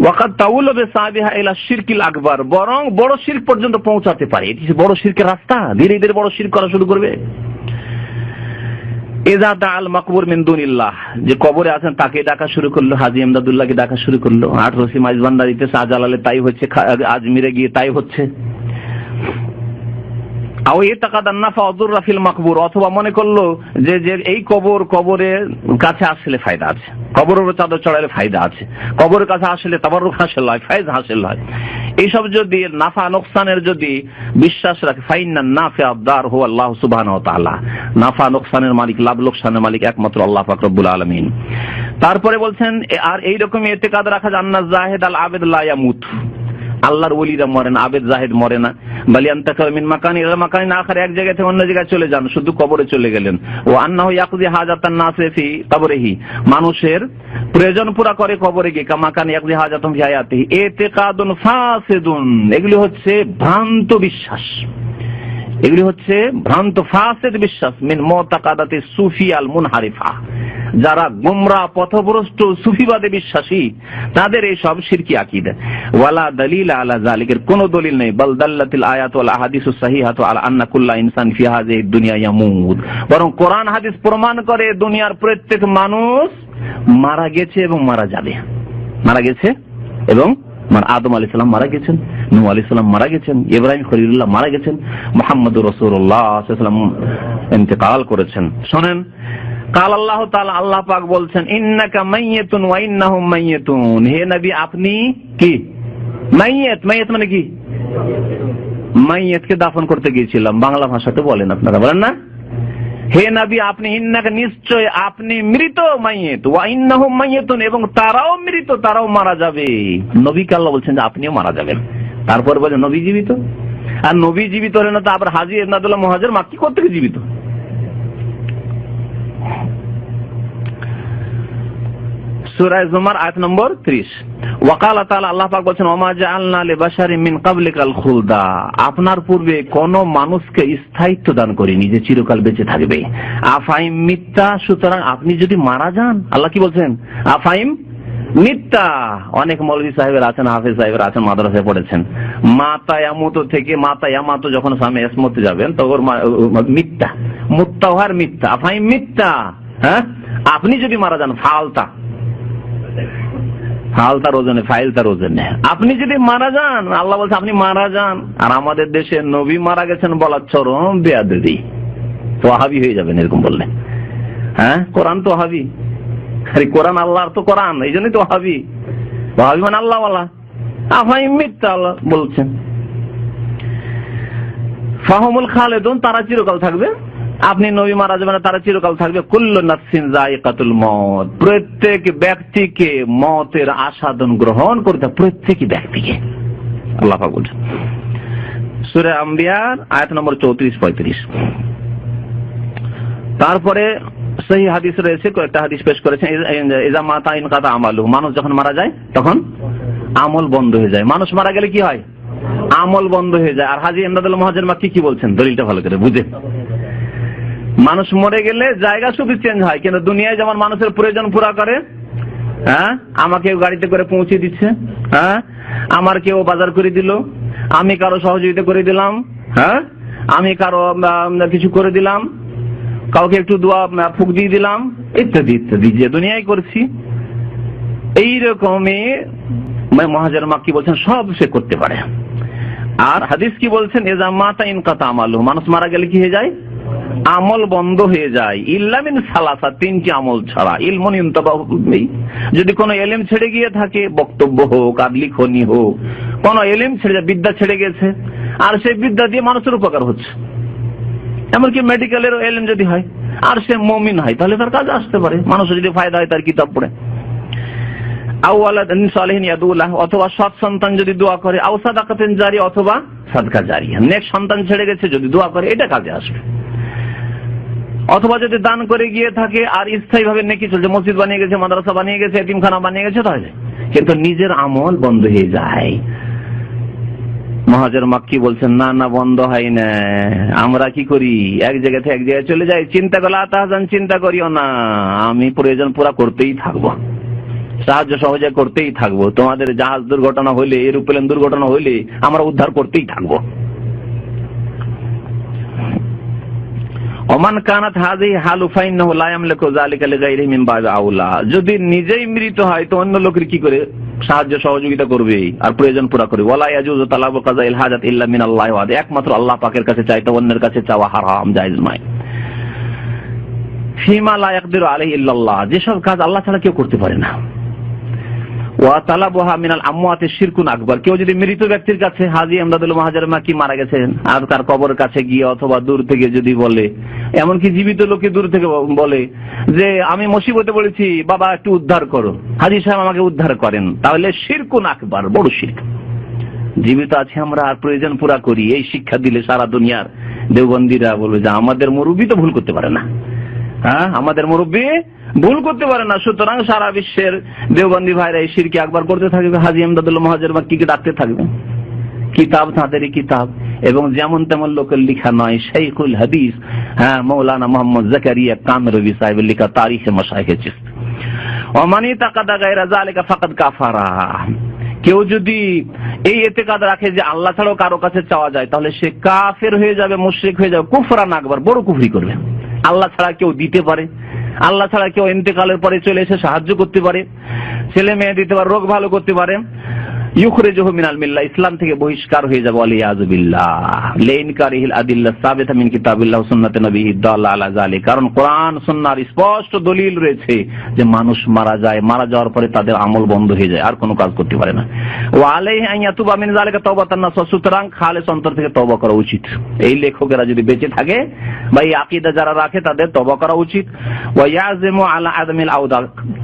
ওয়াকাদ তাউল বিসাবিহা ইলা শিরকিল আকবার, বরং বড় শিরক পর্যন্ত পৌঁছাতে পারে। এটি বড় শিরকের রাস্তা, ধীরে ধীরে বড় শিরক করা শুরু করবে। ইযা দাআল মাকবুর মিন দুনিল্লাহ, যে কবরে আছেন তাকে ডাকা শুরু করলো, হাজী ইমদাদুল্লাহকে ডাকা শুরু করলো। 18 মাইজবান্ডারিতে শাহজালালে তাই হচ্ছে, আজমিরে গিয়ে তাই হচ্ছে। অথবা মনে করলো যে এই কবরের কাছে আসলে ফায়দা আছে, কবরের চাদর চড়াইলে ফায়দা আছে, কবরের কাছে আসলে তাবাররুক হাসিল হয়, ফায়দ হাসিল হয়। এইসব যদি নাফা নোকসানের যদি বিশ্বাস রাখে, ফাইন্নান নাফিআ আদ-দার হুয়া আল্লাহ সুবহানাহু ওয়া তাআলা, নাফা নোকসানের মালিক, লাভ লোকসানের মালিক একমাত্র আল্লাহ পাক রব্বুল আলামিন। তারপরে বলছেন, আর এইরকম ইতিকাদ রাখা জান্না জাহিদ আল আবেদ লা ইয়ামুত, আল্লাহর ওলিরা মরে না, আবেদ জাহিদ মরে না। বালিয়ান্তাকাল মিন মাকানি ইলা মাকানিন আখার, এক জায়গা থেকে অন্য জায়গায় চলে যান, শুধু কবরে চলে গেলেন। ও আন্নাহু ইয়াকদি হাজাতান নাসি ফি কবরিহি, মানুষের প্রয়োজন পুরা করে কবরে গিয়ে, কামা কান ইয়াকদি হাজাতান ফি হায়াতিহি। ইতিকাদুন ফাসিদুন, এগুলি হচ্ছে ভ্রান্ত বিশ্বাস, এগুলি হচ্ছে ভ্রান্ত ফাসিদ বিশ্বাস। মিন মুতাকাদাতি সুফি আল মুনহারিফা, যারা গোমরাহ পথভ্রষ্ট সুফিবাদে বিশ্বাসী, তাদের এই সব শিরকি আকীদা। ওয়ালা দলিল আলা যালিকের কোন দলিল নেই। বাল দাল্লাতিল আয়াত ওয়াল আহাদিসুস সহিহাতু আলা আন্না কুল্লা ইনসান ফি হাযিহি দুনিয়া ইয়ামুত, বরং কোরআন হাদিস প্রমাণ করে দুনিয়ার প্রত্যেক মানুষ মারা গেছে এবং মারা যাবে। মারা গেছে এবং আদম আলাইহিস সালাম মারা গেছেন, নূহ আলাইহিস সালাম মারা গেছেন, ইব্রাহিম খলিলুল্লাহ মারা গেছেন, মুহাম্মদুর রাসূলুল্লাহ সাল্লাল্লাহু আলাইহি ওয়াসাল্লাম ইন্তেকাল করেছেন। শুনেন, কাল আল্লাহ তাআলা, আল্লাহ পাক বলছেন, ইন্নাকা মাইয়াতুন ওয়া ইন্নাহুম মাইয়াতুন, হে নবী আপনি কি মাইয়াত। মাইয়াত মানে কি? মাইয়াতকে দাফন করতে গিয়েছিলাম, বাংলা ভাষাতে বলেন আপনারা, বলেন না? হে নবী আপনি, ইন্নাকা নিশ্চয় আপনি মৃত, মাইয়াত, ওয়া ইন্নাহুম মাইয়াতুন, এবং তারাও মৃত, তারাও মারা যাবে। নবীকে আল্লাহ বলছেন যে আপনিও মারা যাবেন। তারপর বলেন নবী জীবিত, আর নবী জীবিত হলেন না তো আবার হাজী ইমদাদুল্লাহ মুহাজির মাক্কি করতে জীবিত। সূরা জুমার আয়াত নম্বর 30। ওয়াকালা তাআলা, আল্লাহ পাক বলেন, ওমা জাআলনা লিবাশারিন মিন ক্বাবলিকাল খুলদা, আপনার পূর্বে কোন মানুষকে স্থায়িত্ব দান করিনি যে চিরকাল বেঁচে থাকবে। আফাইম মিথ্যা, সুতরাং আপনি যদি মারা যান, আল্লাহ কি বলছেন? আফাইম মিথ্যা। অনেক মৌলভী সাহেবের আছেন, হাফেজ সাহেবের আছেন, মাদ্রাসায় পড়েছেন, মাতা ইয়ামুত থেকে মাতা ইয়ামাত যখন সামনে এসমতে যাবেন তখন মিথ্যা, মুত্তাহার মিথ্যা, আফাইম মিথ্যা। হ্যাঁ, আপনি যদি মারা যান, ফালতা ফালতার ওজনে, ফাইলতার ওজনে, আপনি যদি মারা যান, আল্লাহ বলছে আপনি মারা যান। আর আমাদের দেশে নবী মারা গেছেন বলার চরম বেয়াদবি, তো ওয়াহাবি হয়ে যাবেন এরকম বললে। হ্যাঁ, কোরআন তো ওয়াহাবি, আরে কোরআন আল্লাহর তো কোরআন, এই জন্যই তো ওয়াহাবি। ওয়াহাবি মানে আল্লাহ ওয়ালা, আফাইম মিথ্যা আল্লাহ বলছেন। ফাহুমুল খালিদুন, তারা চিরকাল থাকবে। আপনি নবী মারা যাবেন, তারা চিরকাল থাকবে। কুল্লু নাফসিন যায়িকাতুল মউত, প্রত্যেক ব্যক্তিকে মওতের আস্বাদন গ্রহণ করতে, প্রত্যেক ব্যক্তিকে, আল্লাহ পাক বলেন সূরা আম্বিয়ার আয়াত নম্বর 34-35। তারপরে সহিহ হাদিস রয়েছে, কয়েকটা হাদিস পেশ করেছেন। ইযা মাতা ইনকাতা আমালু, মানুষ যখন মারা যায় তখন আমল বন্ধ হয়ে যায়। মানুষ মারা গেলে কি হয়? আমল বন্ধ হয়ে যায়। আর হাজী ইমদাদুল মুহাজির মাক্কি কি বলছেন, দলিলটা ভালো করে বুঝে। মানুষ মরে গেলে জায়গা শুধু চেঞ্জ হয়, কিন্তু দুনিয়ায় যেমন মানুষের প্রয়োজন পুরা করে, হ্যাঁ, আমাকে গাড়িতে করে পৌঁছে দিচ্ছে, হ্যাঁ, আমার কেউ বাজার করে দিল, আমি কারো সহযোগিতা করে দিলাম, হ্যাঁ, আমি কারো কিছু করে দিলাম, কাউকে একটু দোয়া ফুক দিয়ে দিলাম, ইত্যাদি ইত্যাদি, যে দুনিয়ায় করছি। এইরকমই মুহাজির মাক্কি বলছেন সব সে করতে পারে। আর হাদিস কি বলছেন, ইযা মাতা ইনকাতা আমালু, মানুষ মারা গেলে কি হয়ে যায়? আমল বন্ধ হয়ে যায়। ইল্লা মিন সালাসা, তিনটি আমল ছাড়া। ইলমুন ইনতাবাহু বিহি, যদি কোনো ইলম ছেড়ে গিয়ে থাকে, বক্তব্য হোক আর লিখনি হোক, কোনো ইলম ছেড়ে, বিদ্যা ছেড়ে গেছে, আর সেই বিদ্যা দিয়ে মানুষের উপকার হচ্ছে, এমনকি মেডিকেলের ইলম যদি হয়, আর সে মুমিন হয়, তাহলে তার কাজে আসতে পারে, মানুষের যদি ফায়দা হয় তার কিতাব পড়ে। আও ওয়ালাদিন সালিহিন ইয়াদুলাহ, অথবা সৎ সন্তান যদি দোয়া করে, আও সাদাকাতিন জারিয়া, অথবা সাদকা জারিয়া, নেক সন্তান ছেড়ে গেছে যদি দোয়া করে, এটা কাজে আসবে। অথবা যদি দান করে গিয়ে থাকে আর স্থায়ী ভাবে নেকি চলছে, মসজিদ বানিয়ে গেছে, মাদ্রাসা বানিয়ে গেছে, এতিমখানা বানিয়ে গেছে, তাহলে কিন্তু নিজের আমল বন্ধ হয়ে যায়। মুহাজির মাক্কি বলছেন, না না, বন্ধ হয় না। আমরা কি করি, এক জায়গা থেকে এক জায়গায় চলে যাই, চিন্তা করলে আতাহাজান, চিন্তা করিও না, আমি প্রয়োজন পুরা করতেই থাকবো। সাহায্য সহযোগিতা করতেই থাকবো। তোমাদের জাহাজ দুর্ঘটনা হইলে, এরোপ্লেন দুর্ঘটনা হইলে আমরা উদ্ধার করতেই থাকবো। ওমান কানাত হাযিহি হালু ফাইন্নাহু লা ইয়ামলিকু যালিকা লিগাইরিহি মিন বাবি আউলা। যদি নিজেই মৃত হয় তো অন্য লোকের কি করে সাহায্য সহযোগিতা করবে আর প্রয়োজন পুরা করবে। ওয়ালা ইয়াজুজু তালাবু কাযাইল হাজাত ইল্লা মিনাল্লাহি ওয়াহদি, একমাত্র আল্লাহ পাকের কাছে চাইতে, অন্যের কাছে চাওয়া হারাম, জায়েজ নয়। ফিমা লা ইয়াকদিরু আলাইহি ইল্লাল্লাহ, যেসব কাজ আল্লাহ ছাড়া কেউ করতে পারে না। ওয়া তালাবুহা মিনাল আমওয়াতি শিরকুন আকবার, কেউ যদি মৃত ব্যক্তির কাছে, হাজী আমদাদুল মুহাজির মাকি মারা গেছেন, আর তার কবরের কাছে গিয়ে অথবা দূর থেকে যদি বলে, এমনকি জীবিত লোকে দূর থেকে বলে যে আমি মুসিবতে পড়েছি, বাবা একটু উদ্ধার করো, হাজী সাহেব আমাকে উদ্ধার করেন, তাহলে শিরকুন আকবার, বড় শিরক। জীবিত আছে আমরা আর প্রয়োজন পুরা করি, এই শিক্ষা দিলে সারা দুনিয়ার দেওবন্দীরা বলবে যে আমাদের মুরব্বী তো ভুল করতে পারে না। হ্যাঁ, আমাদের মুরব্বী ভুল করতে পারে না, সুতরাং সারা বিশ্বের দেওবন্দী ভাইরা এই শিরকে আকবার করতে থাকবে, হাজী আমদাদুল মুহাজির মাক্কিকে ডাকতে থাকবে। কিতাব তাদেরই কিতাব, এবং যেমন তেমন লোকের লেখা নয়। শাইখুল হাদিস মৌলানা মোহাম্মদ জাকারিয়া কামরুবি সাহেবের লেখা তারিখে মাশায়েখে চিশতি। ওমানি তাকাদা গায়রা যালিকা ফাকাদ কাফারা, কেউ যদি এই ইতিকাদ রাখে যে আল্লাহ ছাড়াও কারো কাছে চাওয়া যায়, তাহলে সে কাফের হয়ে যাবে, মুশরিক হয়ে যাবে, কুফরান আকবার, বড় কুফরি করবে। আল্লাহ ছাড়া কেউ দিতে পারে, আল্লাহ ছাড়া কেউ ইন্তেকালের পরে চলে এসে সাহায্য করতে পারে, ছেলে মেয়ে দিতে পারে, রোগ ভালো করতে পারে, ইউখরিজুহু মিনাল মিল্লাহ, ইসলাম থেকে বহিষ্কার হয়ে যাবে, ওয়ালিয়াযু বিল্লাহ, লিনকারিহিল আদিল্লাহ সাবিতা মিন কিতাবিল্লাহ ওয়া সুন্নাতি নবিহি দাল্লা আলা যালিক। কারণ কোরআন সুন্নাহর স্পষ্ট দলিল রয়েছে যে মানুষ মারা যায়, মারা যাওয়ার পরে তাদের আমল বন্ধ হয়ে যায়, আর কোনো কাজ করতে পারে না। ওয়া আলাইহি আন ইয়াতুবা মিন যালিকা তাওবাতান নাসুহা, সুতরাং খালেস অন্তর থেকে তওবা করা উচিত। এই লেখকেরা যদি বেঁচে থাকে বা এই আকীদা যারা রাখে তাদের তওবা করা উচিত। ওয়া ইয়াযিমু আলা আদমিল আউদা,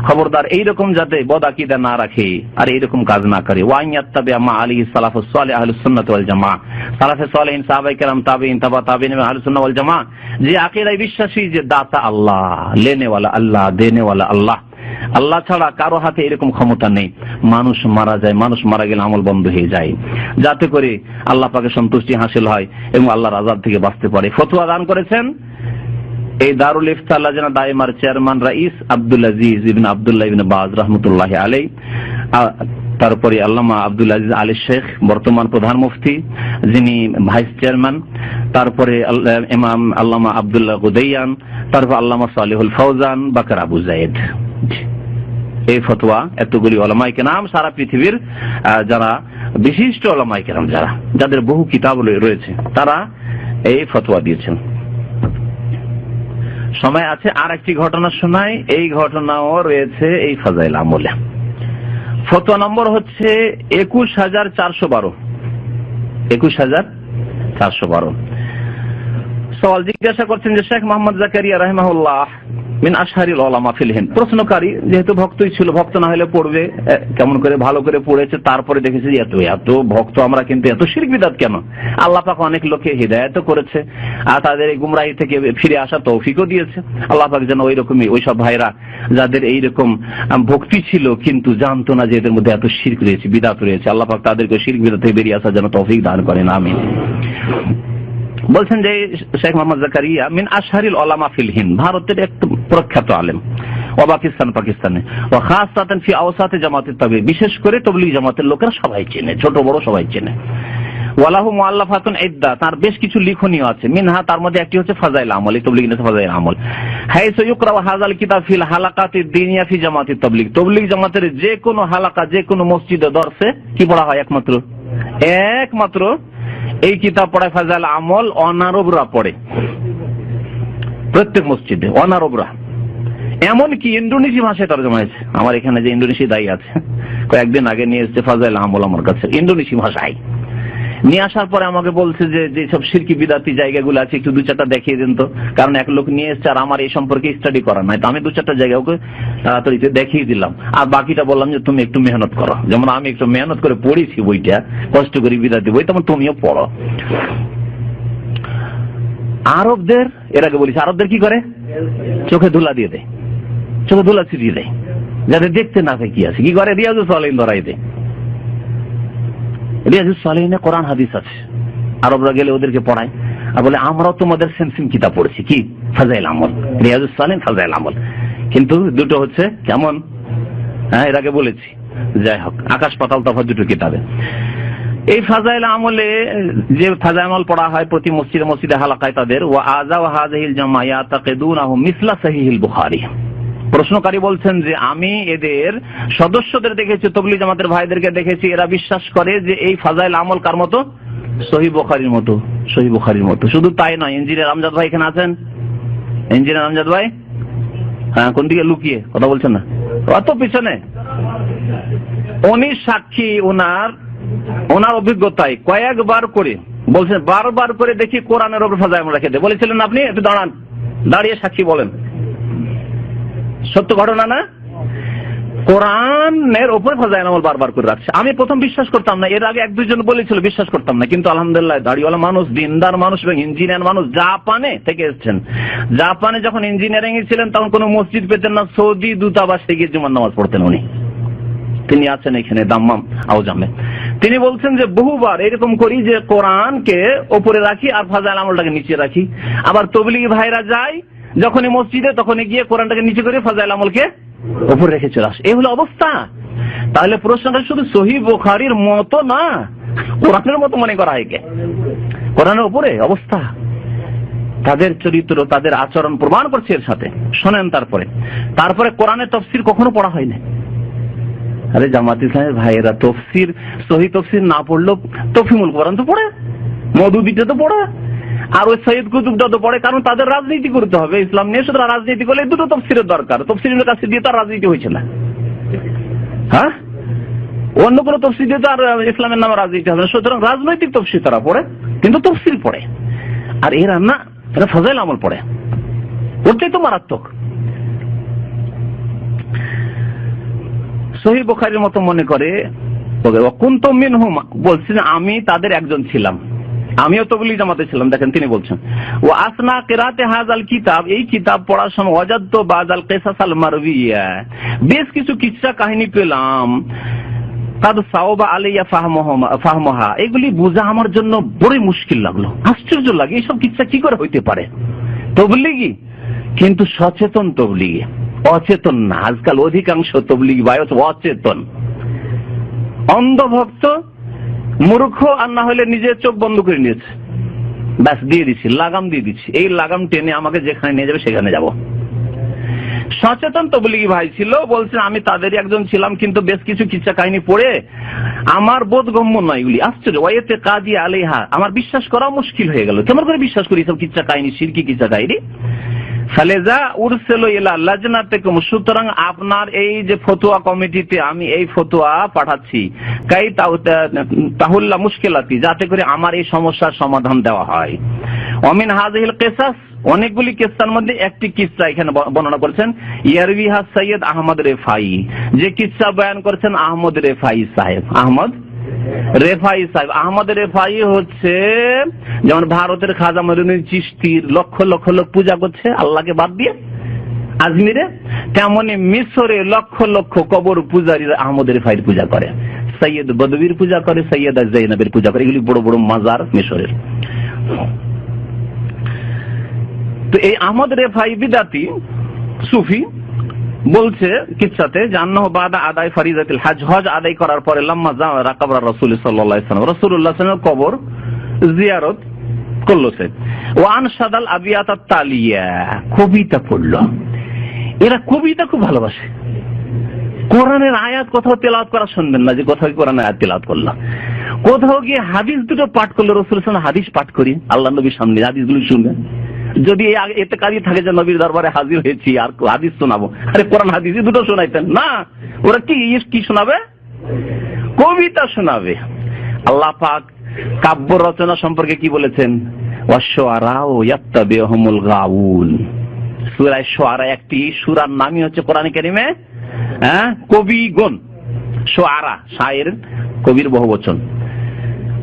খবরদার এইরকম যাতে বদ আকীদা না রাখে আর এইরকম কাজ না করে। ইয়াত্তাবিআ মা আলাইহি সালাফুস সালিহ আহলুস সুন্নাহ ওয়াল জামাআহ, সালাফে সালেহিন, সাহাবায়ে কেরাম, তাবেঈন, তাবা তাবেঈন, আহলুস সুন্নাহ ওয়াল জামাআহ যে আকীদায় বিশ্বাসী যে দাতা আল্লাহ, লেনে ওয়ালা আল্লাহ, দেনে ওয়ালা আল্লাহ, আল্লাহ ছাড়া কারো হাতে এরকম ক্ষমতা নেই। মানুষ মারা যায়, মানুষ মারা গেলে আমল বন্ধ হয়ে যায়, যাতে করে আল্লাহ পাকের সন্তুষ্টি হাসিল হয় এবং আল্লাহর আযাব থেকে বাঁচতে পারে। ফতোয়া দান করেছেন এই দারুল ইফতা লাজনা দায়মার চেয়ারম্যান রাইস আব্দুল আজিজ ইবনে আব্দুল্লাহ ইবনে বাজ রাহমাতুল্লাহি আলাইহি, তারপরে আল্লামা আব্দুল আজিজ আলী শেখ বর্তমান প্রধান মুফতি যিনি ভাইস চেয়ারম্যান, তারপরে ইমাম আল্লামা আব্দুল্লাহ গুদাইয়ান, তারপর আল্লামা সালেহুল ফৌজান, বাকর আবু যায়েদ। এই ফতোয়া এতগুলি উলামায়ে কেরাম, সারা পৃথিবীর যারা বিশিষ্ট উলামায়ে কেরাম যাদের বহু কিতাব রয়েছে, তারা এই ফতোয়া দিয়েছেন। সময় আছে আর একটি ঘটনা শোনাই, এই ঘটনাও রয়েছে এই ফাজাইল আমলে। ফতোয়া নম্বর হচ্ছে 21412। 21412 সওয়াল জিজ্ঞাসা করছেন যে শেখ মোহাম্মদ জাকারিয়া রাহিমাহুল্লাহ মিন আশহারিল উলামা ফিল হিন্দ, প্রশ্নকারী যেহেতু ভক্তই ছিল, ভক্ত না হলে পড়বে কেমন করে, ভালো করে পড়েছে, তারপরে দেখেছি এত ভক্ত আমরা, কিন্তু এত শিরক বিদআত কেন? আল্লাহ পাক অনেক লোককে হিদায়াত করেছে আর তাদের এই গুমরাহি থেকে ফিরে আসা তৌফিকও দিয়েছে। আল্লাহ পাক যেন ওইরকমই ওইসব ভাইরা যাদের এইরকম ভক্তি ছিল কিন্তু জানতো না যে এদের মধ্যে এত শিরক রয়েছে, বিদআত রয়েছে, আল্লাহ পাক তাদেরকে শিরক বিদআত থেকে বেরিয়ে আসার জন্য তৌফিক দান করেন, আমিন। বলছেন যে শেখ মোহাম্মদ জাকারিয়া মিন আশহারিল উলামা ফিল হিন্দ, ভারতের এক প্রখ্যাত আলেম, ও পাকিস্তানে, ও খাসাতান ফি আওসাতে জামাতে তাবলীগ, বিশেষ করে তাবলীগ জামাতের লোকেরা সবাই চেনে, ছোট বড় সবাই চেনে। ওয়ালাহু মুআল্লাফাতুন ইদ্দা, তার বেশ কিছু লিখনীয় আছে, মিনহা তার মধ্যে একটি হচ্ছে ফাজাইল আমল, এই তাবলীগের ফাজাইল আমল। হাইসু ইকরা হাযাল কিতাব ফিল হালাকাতিদ দীনিয়া ফি জামাতে তাবলীগ, তাবলীগ জামাতের যে কোনো হালাকা, যে কোনো মসজিদে দরসে কি পড়া হয়? একমাত্র এই কিতাব পড়ায় ফাজাইল আমল অনারবরা পড়ে, প্রত্যেক মসজিদে অনারবরা। এমনকি ইন্দোনেশিয়া ভাষায় তরজমা হয়েছে। আমার এখানে যে ইন্দোনেশিয়া দায়ী আছে, কয়েকদিন আগে নিয়ে এসেছে ফাজাইল আমল আমার কাছে, ইন্দোনেশিয়া ভাষায় নিয়ে আসার পরে আমাকে বলছে যে যেসব শিরকি বিদাতি জায়গাগুলো আছে একটু 2-4টা দেখিয়ে দিন তো, কারণ এক লোক নিয়ে এসছে আর আমার এই সম্পর্কে স্টাডি করা নাই, তো আমি 2-4টা জায়গা ওকে তাড়াতাড়ি দেখিয়ে দিলাম, আর বাকিটা বললাম যে তুমি একটু মেহনত করো, যেমন আমি একটু মেহনত করে পড়েছি বইটা, কষ্ট করে বিদাতি বই, তেমন তুমিও পড়ো। আরবদের, এর আগে বলিস, আরবদের কি করে? চোখে ধুলা দিয়ে দেয়, চোখে ধুলা ছিটিয়ে দেয়, যাতে দেখতে না পায় কি আছে। কি করে? রিয়াজুস সালিহিন ধরাই দেয়। রিয়াজুস সালিহিনে কোরআন হাদিস আছে, আরবরা গেলে ওদেরকে পড়ায় আর বলে আমরাও তোমাদের সেম কিতাব পড়েছি, কি? ফাজাইল আমল, রিয়াজুস সালিহিন, ফাজাইল আমল। কিন্তু দুটো হচ্ছে কেমন? হ্যাঁ, এর আগে বলেছি। যাই হোক, আকাশ পাতাল তফাৎ দুটো কিতাবে। এই ফাজাইল আমলে যে ফাজাইল আমল পড়া হয় প্রতি মসজিদে মসজিদে হালাকায় তাদের, ওয়া আযা ওয়া হাযিহিল জামা ইয়াতাকিদুনাহু মিসলা সহিহুল বুখারী। প্রশ্নকারী বলছেন যে আমি এদের সদস্যদের দেখেছি, তাবলীগ জামাতের ভাইদেরকে দেখেছি, এরা বিশ্বাস করে যে এই ফাজাইল আমল কার মতো? সহিহ বুখারীর মতো, সহিহ বুখারীর মতো। শুধু তাই নয়, ইঞ্জিনিয়ার আমজাদ ভাই এখানে আছেন? ইঞ্জিনিয়ার আমজাদ ভাই, হ্যাঁ, কোন দিকে লুকিয়ে কথা বলছেন না? অত পিছনে। উনি সাক্ষী, ওনার অভিজ্ঞতায় কয়েকবার করে বলছেন, বারবার করে দেখি কোরআনের ওপর ফাজাইল আমল রেখে দে। বলেছিলেন আপনি, একটু দাঁড়ান, দাঁড়িয়ে সাক্ষী বলেন। সত্য ঘটনা না? কোরআনের ওপর ফাজাইল আমল বারবার করে রাখছে। আমি প্রথম বিশ্বাস করতাম না, এর আগে এক দুইজন বলেছিল, বিশ্বাস করতাম না। কিন্তু আলহামদুলিল্লাহ, দাড়িওয়ালা মানুষ, দিনদার মানুষ এবং ইঞ্জিনিয়ার মানুষ, জাপানে থেকে এসেছেন। জাপানে যখন ইঞ্জিনিয়ারিং এ ছিলেন তখন কোনো মসজিদ পেতেন না, সৌদি দূতাবাসে গিয়ে জুমার নামাজ পড়তেন উনি। তিনি আছেন এখানে দাম্মাম আউজামে। তিনি বলছেন যে বহুবার এরকম করি যে কোরআনকে ওপরে রাখি আর ফাজাইল আমলটাকে নিচে রাখি। আবার তাবলীগী ভাইরা যায় যখনই মসজিদে, তখনই গিয়ে কোরআনটাকে নিচে করে ফাজাইল আমলকে উপরে রেখে চলে আসে। এই হলো অবস্থা। তাহলে প্রশ্নটা শুধু সহিহ বুখারীর মতো না, কোরআনের মতো মনে করা হয় কে? কোরআনের উপরে অবস্থা, তাদের চরিত্র, তাদের আচরণ প্রমাণ করছে এর সাথে। শোনেন, তারপরে কোরআনের তাফসীর কখনো পড়া হয় না। আরে জামাত ইসলামের ভাইয়েরা তাফসীর, সহিহ তাফসীর না পড়লেও তফহিমুল কোরআন তো পড়ে, মওদুদিটা তো পড়ে, আর ওই সৈয়দ কুতুবটা তো পড়ে। কারণ তাদের রাজনীতি করতে হবে ইসলাম নিয়ে, সুতরাং রাজনীতি করলে দুটো তাফসীরের দরকার। তাফসীরের কাছে দিয়ে তার রাজনীতি হয়েছে না, হ্যাঁ, অন্য কোনো তাফসীর দিয়ে তো আর ইসলামের নামে রাজনীতি হবে না। সুতরাং রাজনৈতিক তাফসীর তারা পড়ে, কিন্তু তাফসীর পড়ে। আর এরা না, এরা ফাজাইল আমল পড়ে, ওটাই তো মারাত্মক। সহিহ বুখারীর মতো মনে করে। কুনতু মিনহুম, বলছেন আমি তাদের একজন ছিলাম, আমিও তাবলীগ জামাতে ছিলাম। দেখেন তিনি বলছেন, ওয়া আসনা কিরাতে হাযাল কিতাব, এই কিতাব পড়ার সময় ওয়াজাদতু বাযাল কিসাসাল মারবিয়া, বেশ কিছু কিসসা কাহিনী পেলাম। কাদ সাওবা আলাইয়া ফাহমুহা, এগুলি বোঝা আমার জন্য বড় মুশকিল লাগলো, আশ্চর্য লাগে। এইসব কিসসা কি করে হইতে পারে? তাবলীগী, কিন্তু সচেতন তাবলীগী, অচেতন না। আজকাল অধিকাংশ তাবলীগী ভাই অচেতন, অন্ধভক্ত, মূর্খ, আর না হলে নিজের চোখ বন্ধ করে নিয়েছে, ব্যাস দিয়ে দিচ্ছি, লাগাম দিয়ে দিচ্ছি, এই লাগাম টেনে আমাকে যেখানে নিয়ে যাবে সেখানে যাব। সচেতন তাবলীগী ভাই ছিল, বলছেন আমি তাদেরই একজন ছিলাম, কিন্তু বেশ কিছু কিচ্ছা কাহিনী পড়ে আমার বোধগম্য নয় এগুলি। আশ্চর্য, ওয়াইতে কাদি আলাইহা, আমার বিশ্বাস করা মুশকিল হয়ে গেল। কেমন করে বিশ্বাস করি সব কিচ্ছা কাহিনী, শিরকি কিচ্ছা কাহিনী? ফালেজা উরসেলো ইলা লাজনাতিকুম, সুতরাং আপনার এই যে ফতোয়া কমিটিতে আমি এই ফতোয়া পাঠাচ্ছি, কাই তাহুল্লা মুশকিলাতি, যাতে করে আমার এই সমস্যার সমাধান দেওয়া হয়। ওমিন হাযিহিল কিসাস, অনেকগুলি কিসসার মধ্যে একটি কিসসা এখানে বর্ণনা করেছেন, ইয়ারবিহা সৈয়দ আহমদ রেফাই, যে কিসসা বয়ান করেছেন আহমদ রেফাই সাহেব। আহমদ রেফাই সাহেব, আহমদ রেফাই হচ্ছে যেমন ভারতের খাজা মঈনুদ্দিন চিশতির লক্ষ লক্ষ লোক পূজা করছে আল্লাহকে বাদ দিয়ে আজমিরে, তেমনি মিশরে লক্ষ লক্ষ কবর পূজারীরা আহমদ রেফাইয়ের পূজা করে, সৈয়দ বদবির পূজা করে, সৈয়দা জৈনবের পূজা করে। এগুলি বড় বড় মাজার মিশরের। তো এই আহমদ রেফাই বিদাতি সুফি বলছে কিচ্ছাতে, জান্নাহ বাদা আদায় ফরিজাতুল হজ, হজ আদায় করার পরে লাম্মা যাওয়ারা কবর রাসূল সাল্লাল্লাহু আলাইহি ওয়াসাল্লাম, রাসূলুল্লাহ সাল্লাল্লাহু আলাইহি ওয়াসাল্লামের কবর জিয়ারত করলো সে। ওয়ান সাদাল আবিয়াত তালিয়া, কবিতা পড়লো। এরা কবিতা খুব ভালোবাসে। কোরআনের আয়াত কোথাও তেলাওয়াত করা শুনবেন না যে কোথাও কোরআনের আয়াত তেলাওয়াত করলো, কোথাও গিয়ে হাদিস দুটো পাঠ করলো, রাসূল সাল্লাল্লাহু আলাইহি ওয়াসাল্লাম হাদিস পাঠ করি আল্লাহর নবীর সামনে, হাদিসগুলো শুনবেন। যদি এতে কাজই থাকে যে নবীর দরবারে হাজির হয়েছি আর হাদিস শোনাবো, আরে কোরআন হাদিস দুটো শোনাইতেন না। ওরা কি শোনাবে? কবিতা শোনাবে। আল্লাহ পাক কাব্য রচনা সম্পর্কে কি বলেছেন? ওয়াশশুআরাউ ইয়াত্তাবিউহুমুল গাউন, সূরা শুআরা একটি সূরার নামই হচ্ছে কোরআনে কারিমে কবিগণ। শুআরা শায়ের, কবির বহুবচন।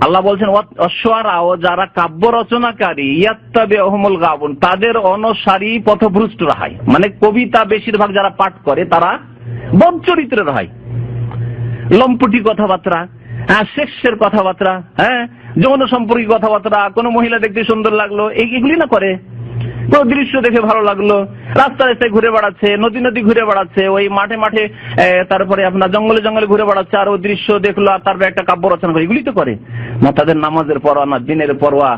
আল্লাহ বলছেন অশ্বরাও, যারা কাব্য রচনাকারী, ইয়াত্তাবিউহুমুল গাউন, তাদের অনুসারী পথভ্রষ্টরা হয়। মানে কবিতা বেশিরভাগ যারা পাঠ করে তারা বদ চরিত্রের হয়, লম্পটি কথাবার্তা, সেক্সের কথাবার্তা, যৌন সম্পর্কিত কথাবার্তা, কোন মহিলা দেখতে সুন্দর লাগলো, এইগুলি না করে। কোন দৃশ্য দেখে ভালো লাগলো, রাস্তায় রাস্তায় ঘুরে বেড়াচ্ছে, নদী নদী ঘুরে বেড়াচ্ছে, ওই মাঠে মাঠে, তারপরে আপনার জঙ্গলে জঙ্গলে ঘুরে বেড়াচ্ছে, আর ওই দৃশ্য দেখলো আর তারপরে একটা কাব্য রচনা করে, এগুলি তো করে না। তাদের নামাজের পরোয়া না, দিনের পরোয়া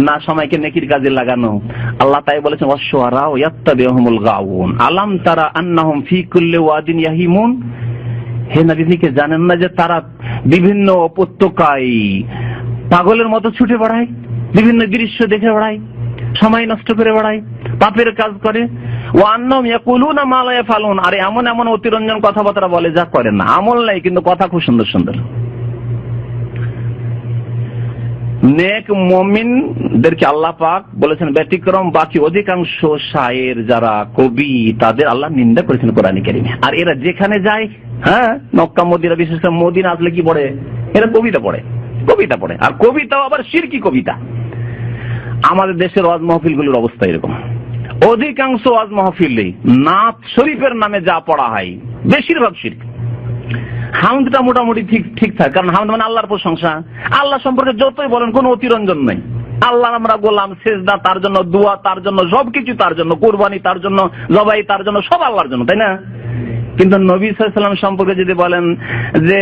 না, সময়কে নেকির কাজে লাগানো। আল্লাহ তাই বলেছেন ওয়াশ-শুআরা ইয়াত্তাবিউহুমুল গাউন আলাম তারা আন্নাহুম ফি কুল্লি ওয়াদিন ইয়াহিমুন। হে নবী, আপনি কি জানেন না যে তারা বিভিন্ন উপত্যকায় পাগলের মতো ছুটে বেড়ায়, বিভিন্ন দৃশ্য দেখে বেড়ায়, সময় নষ্ট করে বেড়ায়, পাপের কাজ করে। ওয়া আন্নাহুম ইয়াকুলুনা মা লা ইয়াফালুন, আর এমন এমন অতিরঞ্জন কথাবার্তা বলে যা করে না, আমল নাই কিন্তু কথা খুব সুন্দর সুন্দর। নেক মুমিনদেরকে আল্লাহ পাক বলেছেন ব্যতিক্রম, বাকি অধিকাংশ শায়ের যারা কবি তাদের আল্লাহ নিন্দা করেছেন কোরআনে কারিমে। আর এরা যেখানে যায়, হ্যাঁ, মক্কা মদিনা, বিশেষ করে মদিনা আসলে কি পড়ে, এরা কবিতা পড়ে, কবিতা পড়ে, আর কবিতাও আবার শিরকি কবিতা। আমাদের দেশের ওয়াজ মাহফিলগুলোর অবস্থা এরকম, অধিকাংশ ওয়াজ মাহফিলে নাত শরীফের নামে যা পড়া হয় বেশিরভাগ শিরক। হামদটা মোটামুটি ঠিক থাকে, কারণ হামদ মানে আল্লাহর প্রশংসা, আল্লাহ সম্পর্কে যতই বলেন কোনো অতিরঞ্জন নেই। আল্লাহ আমরা গোলাম, সেজদা তার জন্য, দোয়া তার জন্য, সবকিছু তার জন্য, কুরবানি তার জন্য, জবাই তার জন্য, সব আল্লাহর জন্য, তাই না? কিন্তু নবী সাল্লাল্লাহু আলাইহি ওয়াসাল্লাম সম্পর্কে যদি বলেন যে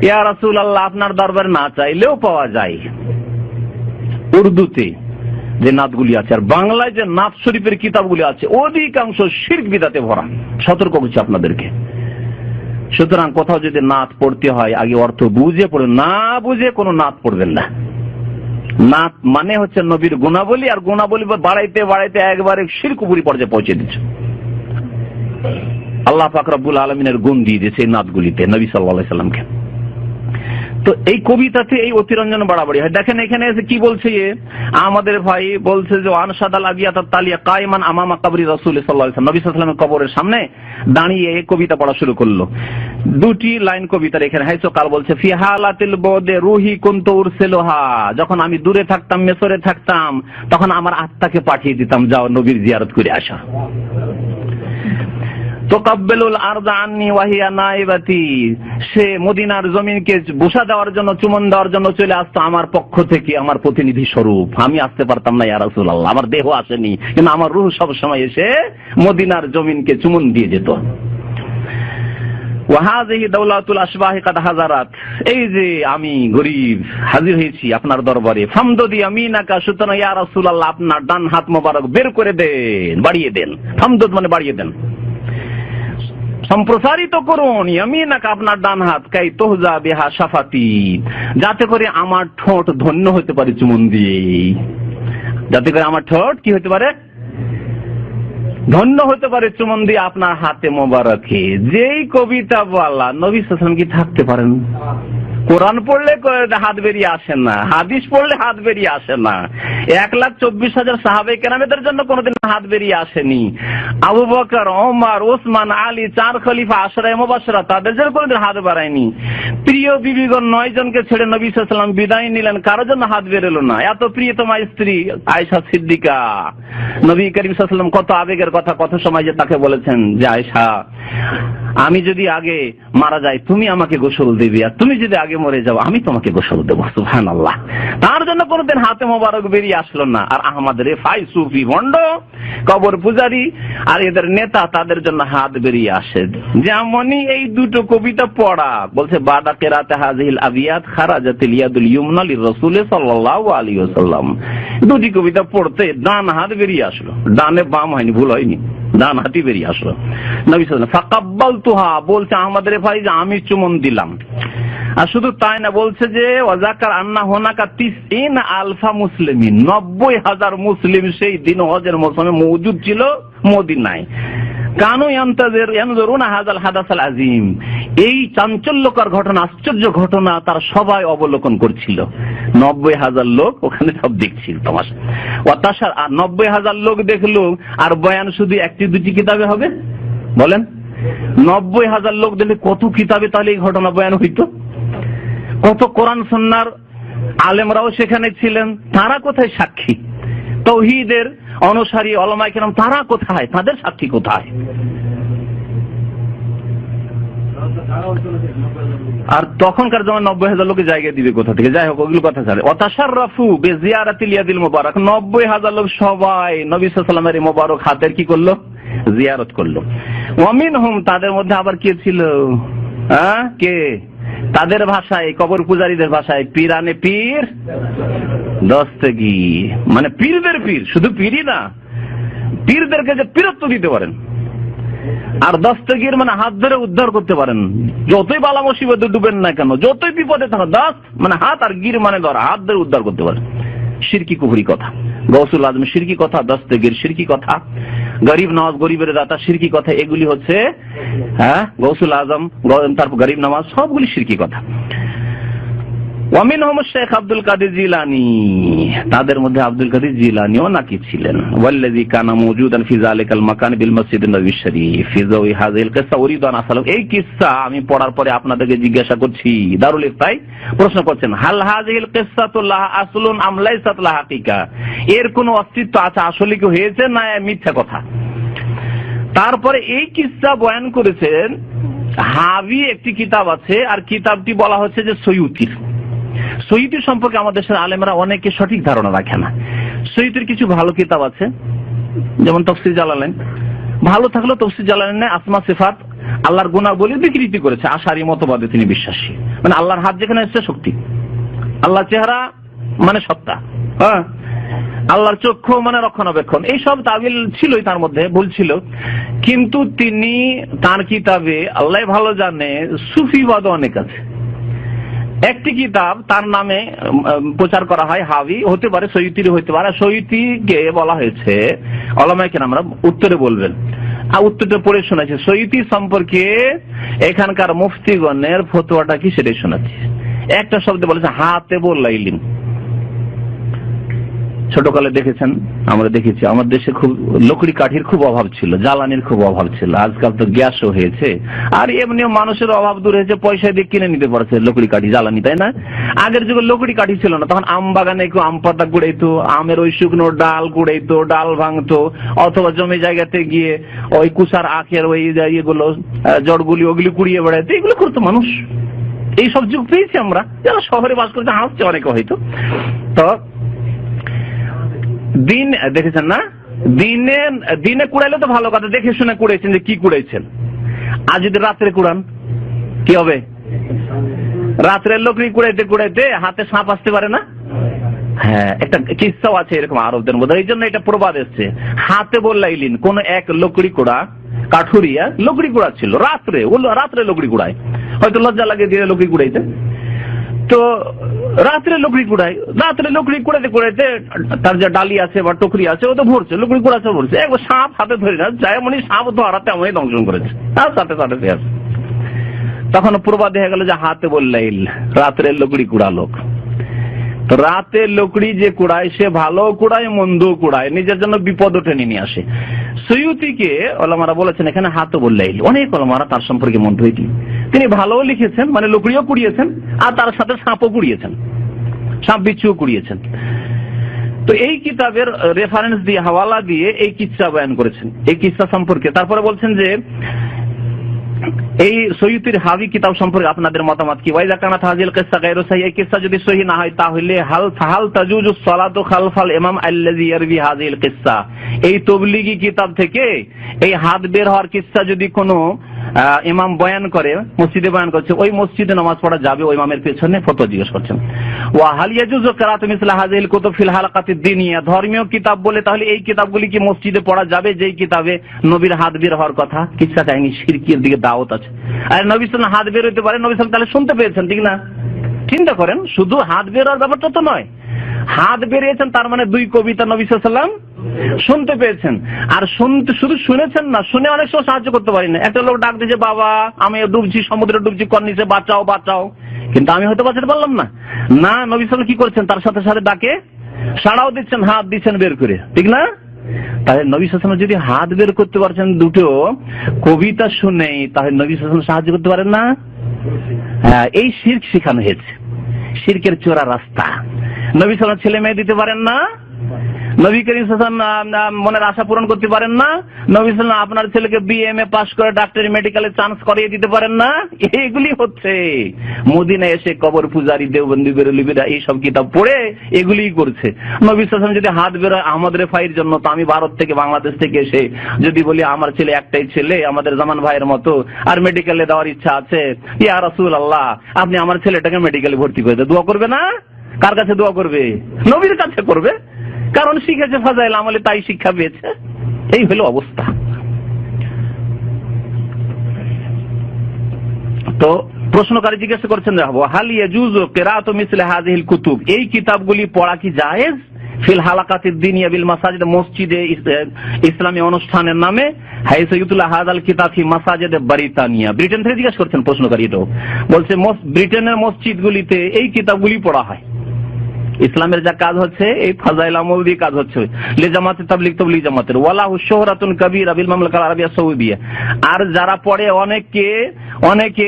ইয়া রাসূলুল্লাহ আপনার দরবারে না চাইলেও পাওয়া যায়, উর্দুতে যে নাতগুলি আছে আর বাংলায় যে নাত শরীফের কিতাবগুলি আছে অধিকাংশ শিরক বিদআতে ভরা। সতর্ক করছি আপনাদেরকে। সুতরাং কোথাও যদি নাত পড়তে হয় আগে অর্থ বুঝে পড়ে, না বুঝে কোনো নাত পড়বেন না। নাত মানে হচ্ছে নবীর গুণাবলী, আর গুণাবলী বাড়াইতে বাড়াইতে একবারে শিরকুপুরি পর্যায়ে পৌঁছে দিচ্ছে। আল্লাহ পাক রব্বুল আলামিনের গুণ দিয়ে দিয়েছে এই নাতগুলিতে নবী সাল্লাল্লাহু আলাইহি সাল্লামকে। তো এই কবিতাতে এই অতিরঞ্জন বাড়াবাড়ি হয়। দেখেন এখানে এসে কি বলছে, আমাদের ভাই বলছে যে আনশাদাল আবিয়াত তালিয়া কায়মান আমামা কবরি রাসূল সাল্লাল্লাহু আলাইহি ওয়াসাল্লাম, নবী সাল্লাল্লাহু আলাইহি ওয়াসাল্লামের কবরের সামনে দাঁড়িয়ে কবিতা পড়া শুরু করলো। দুটি লাইন কবিতার এখানে হাইসো কাল বলছে ফি হালাতিল বদে রুহি কুনতু উরসিলুহা, যখন আমি দূরে থাকতাম, মিসরে থাকতাম, তখন আমার আত্মাকে পাঠিয়ে দিতাম যাও নবীর জিয়ারত করে আসা। তোকাব্বিলুল আরদা আন্নি ওয়া হিয়া নাইবাতি, সে মদিনার জমিনকে বুসা দেওয়ার জন্য, চুমন দেওয়ার জন্য চলে আসতো আমার পক্ষ থেকে, আমার প্রতিনিধি স্বরূপ। আমি আসতে পারতাম না ইয়া রাসূলুল্লাহ, আমার দেহ আসেনি, কিন্তু আমার রূহ সব সময় এসে মদিনার জমিনকে চুমন দিয়ে যেত। ওয়া হাযিহি দাওলাতুল আশবাহি কাদ হাজারাত, এই যে আমি গরীব হাজির হয়েছি আপনার দরবারে, ফামদুদি আমিনাকা, সুতরাং ইয়া রাসূলুল্লাহ আপনার ডান হাত মোবারক বের করে দেন, বাড়িয়ে দেন। ফামদুদ মানে বাড়িয়ে দেন, সম্প্রসারিত করুন, ইয়ামিনাকা আপনার ডান হাত, কাই তুহজা বিহা শাফাতি, যাতে করে আমার ঠোঁট ধন্য হতে পারে চুমন দিয়ে, যাতে করে আমার ঠোঁট কি হতে পারে, ধন্য হতে পারে চুমন দিয়ে আপনার হাতে মোবারকে। যেই কবিতা বলা নবী সাল্লাল্লাহু আলাইহি ওয়াসাল্লাম কি থাকতে পারেন? কোরআন পড়লে হাত বেরিয়ে আসে না, হাদিস পড়লে হাত বেরিয়ে আসে না। 1,24,000 সাহাবায়ে কেরামের জন্য কোনোদিন হাত বেরিয়ে আসেনি। আবু বকর, ওমর, ওসমান, আলী, 4 খলিফা আশরায়ে মুবাশশিরা, তাদের জন্য কোনোদিন হাত বাড়ায়নি। প্রিয় বিবিগণ 9 জনকে ছেড়ে নবী সাল্লাল্লাহু আলাইহি ওয়াসাল্লাম বিদায় নিলেন, কারোর জন্য হাত বেরোলো না। এত প্রিয়তমা স্ত্রী আয়েশা সিদ্দিকা, নবী করিম সাল্লাল্লাহু আলাইহি ওয়াসাল্লাম কত আবেগের কথা, কত সময় যে তাকে বলেছেন যে আয়েশা আমি যদি আগে মারা যাই তুমি আমাকে গোসল দিবি, আর তুমি যদি আগে মরে যাও আমি তোমাকে গোসল দেবো। সুবহানাল্লাহ। তার জন্য কোনদিন হাতে মোবারক বেরিয়ে আসলো না। আর আহমদ রেফাই, সুফি ভণ্ড, কবর পূজারী আর এদের নেতা, তাদের জন্য হাত বেরিয়ে আসে। যেমনই এই দুটো কবিতা পড়া বলছে বাদা কেরাতে হাজিল আবিয়াত খারাজাতিল ইয়াদুল ইউমনা লিরাসূল সাল্লাল্লাহু আলাইহি ওয়াসাল্লাম, দুটি কবিতা পড়তে ডান হাত বেরিয়ে আসলো, ডানে বাম হয়নি, ভুল হয়নি, ডান হাতি বেরিয়ে আসলো। নবী সাল্লাল্লাহু আলাইহি ওয়াসাল্লাম ফাকাব্বালতুহা, বলছে আহমদ রেফাই যে আমি চুমন দিলাম। আর শুধু তাই না, বলছে যে ওয়াজাকার আন্না হুনাকা 90,000 মুসলিমিন, 90,000 মুসলিম সেই দিন হজের মৌসুমে মওজুদ ছিল মদিনায়। কানু ইয়ানজুরুনা হাযাল হাদাসাল আযীম, এই চাঞ্চল্যকর ঘটনা, আশ্চর্য ঘটনা তার সবাই অবলোকন করছিল। 90,000 লোক ওখানে সব দেখছিল তামাশা। ওয়াতাশার, আর 90,000 লোক দেখলো, আর বয়ান শুধু একটি দুটি কিতাবে হবে? বলেন 90,000 লোক দেখলে কত কিতাবে তাহলে এই ঘটনা বয়ান হইতো? কত কোরআন সুন্নাহর আলেমরাও সেখানে ছিলেন, তারা কোথায় সাক্ষী? তাওহীদের অনুসারী উলামায়ে কেরাম তারা কোথায়? তাদের সাক্ষী কোথায়? আর তখনকার জন্য 90,000 লোকে জায়গা দিবে কোথা থেকে? যাই হোক, ওগুলো কথা ছাড়ে। ওয়াতাশাররাফু বিজিয়ারাতিল ইয়াদিল মুবারাক, 90,000 লোক সবাই নবী সাল্লাল্লাহু আলাইহি ওয়াসাল্লামের এই মোবারক হাতের কি করলো? জিয়ারত করলো। ওয়া মিনহুম, তাদের মধ্যে আবার কে ছিল? কে? তাদের ভাষায়, কবর পূজারীদের ভাষায়, পীরানে পীর দস্তগীর, মানে পীরদের পীর, শুধু পীরই না, পীরদেরকে যে পীরত্ব দিতে পারেন। আর দস্তগীর মানে হাত ধরে উদ্ধার করতে পারেন, যতই বালা মুসিবতে ডুবেন না কেন, যতই বিপদে থাকো, দস্ত মানে হাত, আর গির মানে ধরা, হাত ধরে উদ্ধার করতে পারেন। শিরকি কুফরি কথা। গৌসুল আজম শিরকি কথা, দস্তগীর শিরকি কথা, গরিব নওয়াজ গরিবের দাতা শিরকি কথা, এগুলি হচ্ছে গৌসুল আজম, তারপর গরিব নওয়াজ, সবগুলি শিরকি কথা। ওয়ামিনহুম শেখ আব্দুল কাদের জিলানী, তাদের মধ্যে আব্দুল কাদের জিলানীও নাকি ছিলেন। ওয়াল্লাযী কানা মাওজুদান ফি যালিকাল মাকান বিল মসজিদিন নববী শরীফ ফি যাওই হাযিল কিসসা উরিদু আন আসআলু। এই কিসসা আমি পড়ার পরে আপনাদেরকে জিজ্ঞাসা করছি, দারুল ইফতায় প্রশ্ন করছেন, হাল হাযিল কিসসাতু লাহা আসলুন আম লাইসাত লাহা হাকিকা, এর কোনো অস্তিত্ব আছে, আসলে কি হয়েছে না মিথ্যা কথা? তারপরে এই কিসসা বয়ান করেছেন হাবি, একটি কিতাব আছে, আর কিতাবটি বলা হচ্ছে যে সৈয়ুতির। সৈয়ুতি সম্পর্কে আমাদের দেশের আলেমরা অনেকে সঠিক ধারণা রাখে না। সৈয়ুতির কিছু ভালো কিতাব আছে, যেমন তাফসীর জালালাইন, ভালো থাকলেও তাফসীর জালালাইনে আসমা সিফাত, আল্লাহর গুণাবলী বিকৃতি করেছে। আশারি মতবাদে তিনি বিশ্বাসী, মানে আল্লাহর হাত যেখানে এসেছে শক্তি, আল্লাহর চেহারা মানে সত্তা, আল্লাহর চক্ষু মানে রক্ষণাবেক্ষণ, এইসব তাবিল ছিলই তার মধ্যে, ভুল ছিল। কিন্তু তিনি তার কিতাবে, আল্লাহ ভালো জানে, সুফিবাদ অনেক আছে। একটি কিতাব তার নামে প্রচার করা হয়, হাবি হতে পারে, সৈয়ুতির হতে পারে। সৈয়ুতিকে বলা হয়েছে, ওলামায়ে কেরামরা উত্তরে বলবেন, আর উত্তরটা পড়ে শোনাচ্ছে। সৈয়ুতি সম্পর্কে এখানকার মুফতিগণের ফতোয়াটা কি সেটাই শোনাচ্ছে। একটা শব্দ বলেছে হাতে বললাইলিন। ছোটকালে দেখেছেন, আমরা দেখেছি, আমার দেশে খুব লকড়ি কাঠির খুব অভাব ছিল, জ্বালানির খুব অভাব ছিল। আজকাল তো গ্যাসও হয়েছে, আর এমনিও মানুষের অভাব দূর হয়েছে, পয়সা দিয়ে কিনে নিতে পারছে লকড়ি কাঠি, জ্বালানি, তাই না? আগের যুগে লকড়ি কাঠি ছিল না, তখন আম বাগানে কেউ আম পাতা কুড়াইতো, আমের ওই শুকনো ডাল কুড়াইতো, ডাল ভাঙতো, অথবা জমি জায়গাতে গিয়ে ওই কুষার আখের ওই ইয়েগুলো, জড়গুলি, ওগুলি কুড়িয়ে বেড়াইতো, এগুলো করতো মানুষ। এইসব যুগ পেয়েছি আমরা, যারা শহরে বাস করতে হাসছে অনেকে হয়তো। তো দিন দেখেছেন না, দিনে কুড়াইলে তো ভালো কথা, দেখে শুনে কুড়াইছেন যে কি কুড়াইছেন। আর যদি রাত্রে কুড়ান কি হবে? রাত্রের লকড়ি কুড়াইতে কুড়াইতে হাতে সাপ আসতে পারে না? হ্যাঁ, একটা কিস্সাও আছে এরকম আরবদের মধ্যে, এই জন্য এটা প্রবাদ এসছে। হাতে বললাইলিন, কোন এক লকড়ি কুড়া, কাঠুরিয়া লকড়ি কুড়া ছিল, রাত্রে লকড়ি কুড়ায়, হয়তো লজ্জা লাগে দিয়ে লকড়ি কুড়াইতে, তো রাত্রে লকড়ি কুড়ায়। রাত্রে লকড়ি কুড়াইতে কুড়াইতে তার যে ডালি আছে বা টুকরি আছে, ও তো ভরছে, লকড়ি কুড়াচ্ছে ভরছে, একবার সাপ হাতে ধরে না, যেমনই সাপ ধরা তেমনই দংশন করেছে, তার সাথে সাথে শেষ। তখন প্রবাদ হয়ে গেল যে হাতে বললাইল, রাত্রে লকড়ি কুড়া লোক। তো রাতে লকড়ি যে কুড়ায় সে ভালো কুড়ায় মন্দ কুড়ায়, নিজের জন্য বিপদ টেনে নিয়ে আসে। সৈয়ুতিকে ওলামারা বলেছেন এখানে হাতে বললাইল, অনেক ওলামারা তার সম্পর্কে মত হয়েছে, তিনি ভালো লিখেছেন, মানে লকড়িও কুড়িয়েছেন আর তার সাথে সাপও কুড়িয়েছেন, সাপ বিচ্ছুও কুড়িয়েছেন। তো এই কিতাবের রেফারেন্স দিয়ে, হাওয়ালা দিয়ে এই কিচ্ছা বয়ান করেছেন, এই কিচ্ছা সম্পর্কে। তারপরে বলছেন যে এই সৈয়ুতির হাবি কিতাব সম্পর্কে আপনাদের মতামত কি? ওয়াইদা কানাত হাযিল কিসসা গায়রু সহিহ, এই কিসসা যদি সহিহ না হয় তাহলে হাল তাজুজু সালাতু খালফাল ইমাম আল্লাযী ইয়ারবি হাযিল কিসসা, এই তাবলীগী কিতাব থেকে এই হাত বের হওয়ার কিসসা যদি কোনো ইমাম বয়ান করে, মসজিদে বয়ান করছে, ওই মসজিদে নামাজ পড়া যাবে ওই ইমামের পেছনে? ফতোয়া জিজ্ঞেস করছেন। ওয়া হাল ইয়াজুজু কিরাআতু মিসলা হাযিল কুতুব ফিল হালাকাতিদ দীনিয়া, ধর্মীয় কিতাব বলে তাহলে এই কিতাবগুলি কি মসজিদে পড়া যাবে, যেই কিতাবে নবীর হাত বের হওয়ার কথা? কিচ্ছা কাহিনী শিরকের দিকে দাওয়াত আছে। আর নবী সাল্লাল্লাহু আলাইহি হাত বের হতে পারে, নবী সাল্লাল্লাহু তাহলে শুনতে পেয়েছেন, ঠিক না? চিন্তা করেন, শুধু হাত বের হওয়ার ব্যাপারটা তো নয়, হাত বেরিয়েছেন তার মানে দুই কবিতা নবী সাল্লাল্লাহু আলাইহি ওয়াসাল্লাম শুনতে পেয়েছেন। আর শুধু শুনেছেন না, শুনে অনেক সময় সাহায্য করতে পারি না। একটা লোক ডাক দিয়েছে, বাবা আমি ডুবছি, সমুদ্রে ডুবছি, কর্নিসে বাঁচাও বাঁচাও, কিন্তু আমি হয়তো বাঁচাতে পারলাম না। না, নবী সাল্লাল্লাহু কি করছেন, তার সাথে সাথে ডাকে সাড়াও দিচ্ছেন, হাত দিচ্ছেন বের করে, ঠিক না? তাহলে নবী সাল্লাল্লাহু আলাইহি ওয়াসাল্লাম যদি হাত বের করতে পারছেন দুটো কবিতা শুনেই, তাহলে নবী সাল্লাল্লাহু আলাইহি ওয়াসাল্লাম সাহায্য করতে পারেন না? হ্যাঁ, এই শিরক শেখানো হয়েছে, শিরকের চোরা রাস্তা। নবী সাল্লাল্লাহু আলাইহি ওয়াসাল্লাম ছেলে মেয়ে দিতে পারেন না? নবী করিম সাল্লাল্লাহু আলাইহি ওয়াসাল্লাম মনের আশা পূরণ করতে পারেন না? নবী সাল্লাল্লাহু আলাইহি ওয়াসাল্লাম আপনার ছেলেকে বিএমএ পাস করে ডাক্তারি মেডিকেলে চান্স করিয়ে দিতে পারেন না? এগুলি হচ্ছে মদিনায় এসে কবর পূজারী দেওবন্দি বেরলভিরা এইসব কিতাব পড়ে এগুলিই করছে। নবী সাল্লাল্লাহু আলাইহি ওয়াসাল্লাম যদি হাত বেরোয় আহমদ রেফাইর জন্য, তো আমি ভারত থেকে বাংলাদেশ থেকে এসে যদি বলি আমার ছেলে একটাই ছেলে আমাদের জামান ভাইয়ের মতো, আর মেডিকেলে দেওয়ার ইচ্ছা আছে, ইয়া রাসূলুল্লাহ আপনি আমার ছেলেটাকে মেডিকেলে ভর্তি করে দেন, দোয়া করবে না? কার কাছে দোয়া করবে? নবীর কাছে করবে, কারণ শিখেছে ফাজাইল আমলে, তাই শিক্ষা পেয়েছে। এই হলো অবস্থা। তো প্রশ্নকারী জিজ্ঞাসা করছেন হাল ইয়াজুজু কিরাআতু মিসলি হাযিহিল কুতুব, এই কিতাবগুলি পড়া কি জায়েজ ফিল হালাকাতিদ দিনিয়া বিল মাসাজিদ, মসজিদে ইসলামী অনুষ্ঠানের নামে, হাইসু ইউতুলা হাযাল কিতাব ফি মাসাজিদ ব্রিটানিয়া। ব্রিটেন থেকে জিজ্ঞাসা করছেন প্রশ্নকারী, এটাও বলছে ব্রিটেনের মসজিদগুলিতে এই কিতাবগুলি পড়া হয়। ইসলামের যা কাজ হচ্ছে এই ফাজাইল আমল দিয়ে কাজ হচ্ছে, লে জামাতে তাবলীগ তবলীগ জামাতের ওয়ালাহু শুহরাতুন কাবীরা বিল মামলাকাতুল আরাবিয়া সাউদিয়া। আর যারা পড়ে অনেকে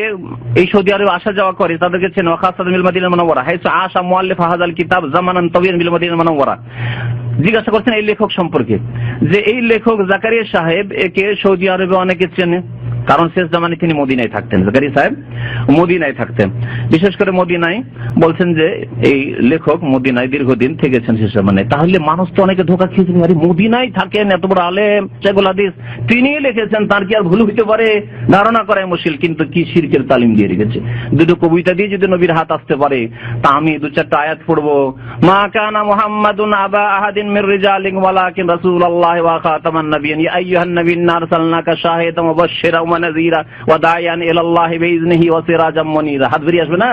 এই সৌদি আরবে আসা যাওয়া করে, তাদেরকে চেনে খাসাতুন বিল মাদিনাতুল মুনাওয়ারা হাইসু আশা মুআল্লিফ হাযাল কিতাব জামানান তাওয়িলান বিল মাদিনাতুল মুনাওয়ারা। জিজ্ঞাসা করছেন এই লেখক সম্পর্কে, যে এই লেখক জাকারিয়া সাহেব, একে সৌদি আরবে অনেকে চেনে, কারণ শেষ জামানে তিনি মদিনায় থাকতেন। জাকারিয়া সাহেব মদিনায় থাকতেন, বিশেষ করে মদিনায়, বলছেন যে এই লেখক মদিনায় দীর্ঘদিন থেকেছেন শেষ জামানে। তাহলে মানুষ তো অনেকে ধোঁকা খেয়েছে, আরে মদিনায় থাকেন এত বড় আলেম শাইখুল হাদিস, তিনি লিখেছেন, তার কি আর ভুল হইতে পারে? ধারণা করাই মুশকিল। কিন্তু কি শিরকের তালিম দিয়ে রেখেছে। দুটো কবিতা দিয়ে যদি নবীর হাত আসতে পারে, তা আমি দু চারটা আয়াত পড়বো, মা কানা মুহাম্মাদুন আবা আহাদিন মির রিজালিকুম ওয়ালাকিন রাসূলুল্লাহ ওয়া খাতামান নাবিয়্যিন ইয়া আইয়ুহান নাবিয়্যু আরসালনাকা শাহিদান ওয়া মুবাশশিরান ওয়া নাযীরা ওয়া দাইয়ান ইলাল্লাহি বিইজনিহি ওয়া সিরাজাম মুনীরা। হাত বেরিয়ে আসবে না?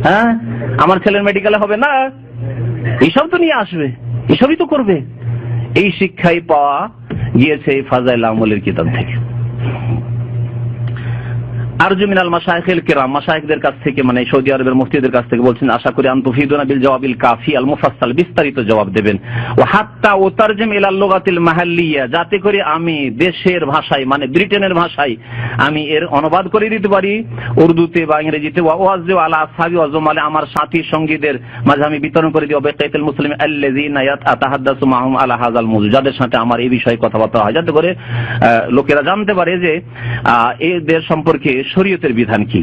হ্যাঁ, আমার ছেলের মেডিকেলে হবে না? এইসব তো নিয়ে আসবে, এসবই তো করবে। এই শিক্ষাই পাওয়া গিয়েছে এই ফাজাইল আমলের কিতাব থেকে। আরজু মিনাল মাশায়েখিল কিরাম, মাশায়েখদের কাছ থেকে, মানে সৌদি আরবের মুফতিদের কাছ থেকে বলছেন, আশা করি আনতুফিদুনা বিল জওয়াবিল কাফি আল মুফাসসাল, বিস্তারিত জবাব দেবেন। ওয়া হাত্তা উতারজিম ইলাল লুগাতিল মাহাল্লিয়া, যাতে করে আমি দেশের ভাষায়, মানে ব্রিটেনের ভাষায় আমি এর অনুবাদ করে দিতে পারি উর্দুতে বা ইংরেজিতে। ওয়া ওয়াজু আলা আসহাবি ওয়া জুমালে, আমার সাথী সঙ্গীদের মাঝে আমি বিতরণ করে দিই বেকাইতুল মুসলিম আল্লাযিনা ইয়াতাহাদ্দাসু মাহুম আলা হাযাল মওযু, যাদের সাথে আমার এই বিষয়ে কথাবার্তা হয়, যাতে করে লোকেরা জানতে পারে যে এদের সম্পর্কে শরীয়তের বিধান কি।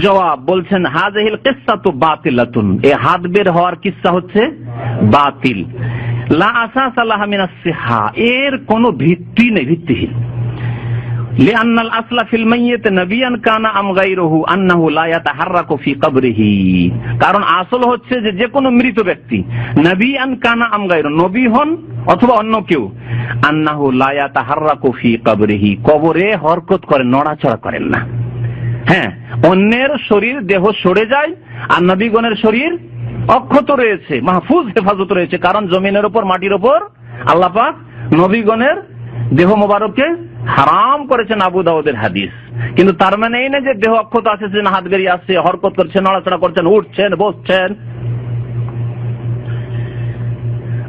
জবাব বলছেন হাযিহিল কিসসাতু বাতিলাতুন, এই হাত বের হওয়ার কিসসা হচ্ছে বাতিল। লা আসাসা লাহা মিনাস সিহা, এর কোনো ভিত্তি নেই, ভিত্তিহীন। লিআন্নাল আসলা ফিল মাইয়িত নবিয়ান কানা আম গায়রুহু আন্নাহু লা ইয়াতাহাররাকু ফি কবরিহি, কারণ আসল হচ্ছে যে কোনো মৃত ব্যক্তি, নবিয়ান কানা আম গায়রু, নবী হন অথবা অন্য কেউ, আন্নাহু লা ইয়াতাহাররাকু ফি কবরিহি, কবরে হরকত করেন, নড়াচড়া করেন না। হ্যাঁ, অন্যের শরীর দেহ সরে যায়, আর নবীগণের শরীর অক্ষত রয়েছে, মাহফুজ হেফাজত রয়েছে, কারণ জমিনের উপর, মাটির উপর আল্লাহ পাক নবীগণের দেহ মোবারককে হারাম করেছেন, আবু দাউদের হাদিস। কিন্তু তার মানে এই না যে দেহ অক্ষত আছে, হাত বেরিয়ে আসছে, হরকত করছেন, নড়াচড়া করছেন, উঠছেন, বসছেন,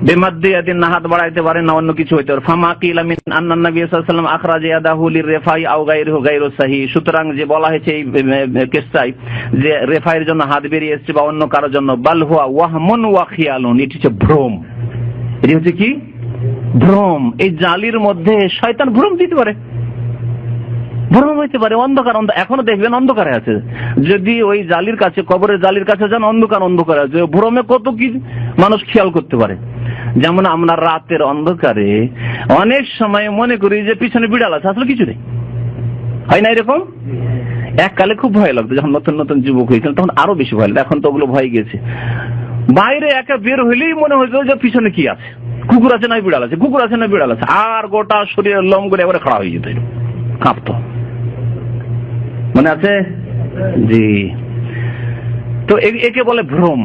বেমাদ্দিয়াদিন হাত বাড়াইতে পারেন না, অন্য কিছু হইতে পারে। ফামা কিলা মিন আন্নান নবী সাল্লাল্লাহু আলাইহি ওয়াসাল্লাম আখরাজা ইয়াদাহু লিররিফাই আও গায়রুহু গায়রু সাহিহ, সুতরাং যে বলা হয়েছে এই কিসসায় যে রেফাইয়ের জন্য হাত বেরিয়ে এসেছে বা অন্য কারোর জন্য, বাল হুয়া ওয়াহমুন ওয়া খিয়ালুন, এটি হচ্ছে ভ্রম। এটি হচ্ছে কি? ভ্রম। এই জালির মধ্যে শয়তান ভ্রম দিতে পারে, ভ্রম হইতে পারে, অন্ধকার এখনো দেখবেন অন্ধকারে আছে। যদি ওই জালির কাছে, কবরের জালির কাছে যান, অন্ধকার আছে, ভ্রমে কত কি মানুষ খেয়াল করতে পারে। যেমন আমরা রাতের অন্ধকারে অনেক সময় মনে করি যে পিছনে বিড়াল আছে, আসলে কিছু নেই, হয় না এরকম? এককালে খুব ভয় লাগতো, যখন নতুন নতুন যুবক হয়েছিল তখন আরো বেশি ভয় লাগতো, এখন তো ওগুলো ভয় গেছে। বাইরে একা বের হইলেই মনে হয়েছে যে পিছনে কি আছে, কুকুর আছে না বিড়াল আছে, কুকুর আছে না বিড়াল আছে, আর গোটা শরীরের লোম করে একবারে খাড়া হয়ে যেত, কাঁপতো। মনে আছে? জি। তো একে বলে ভ্রম।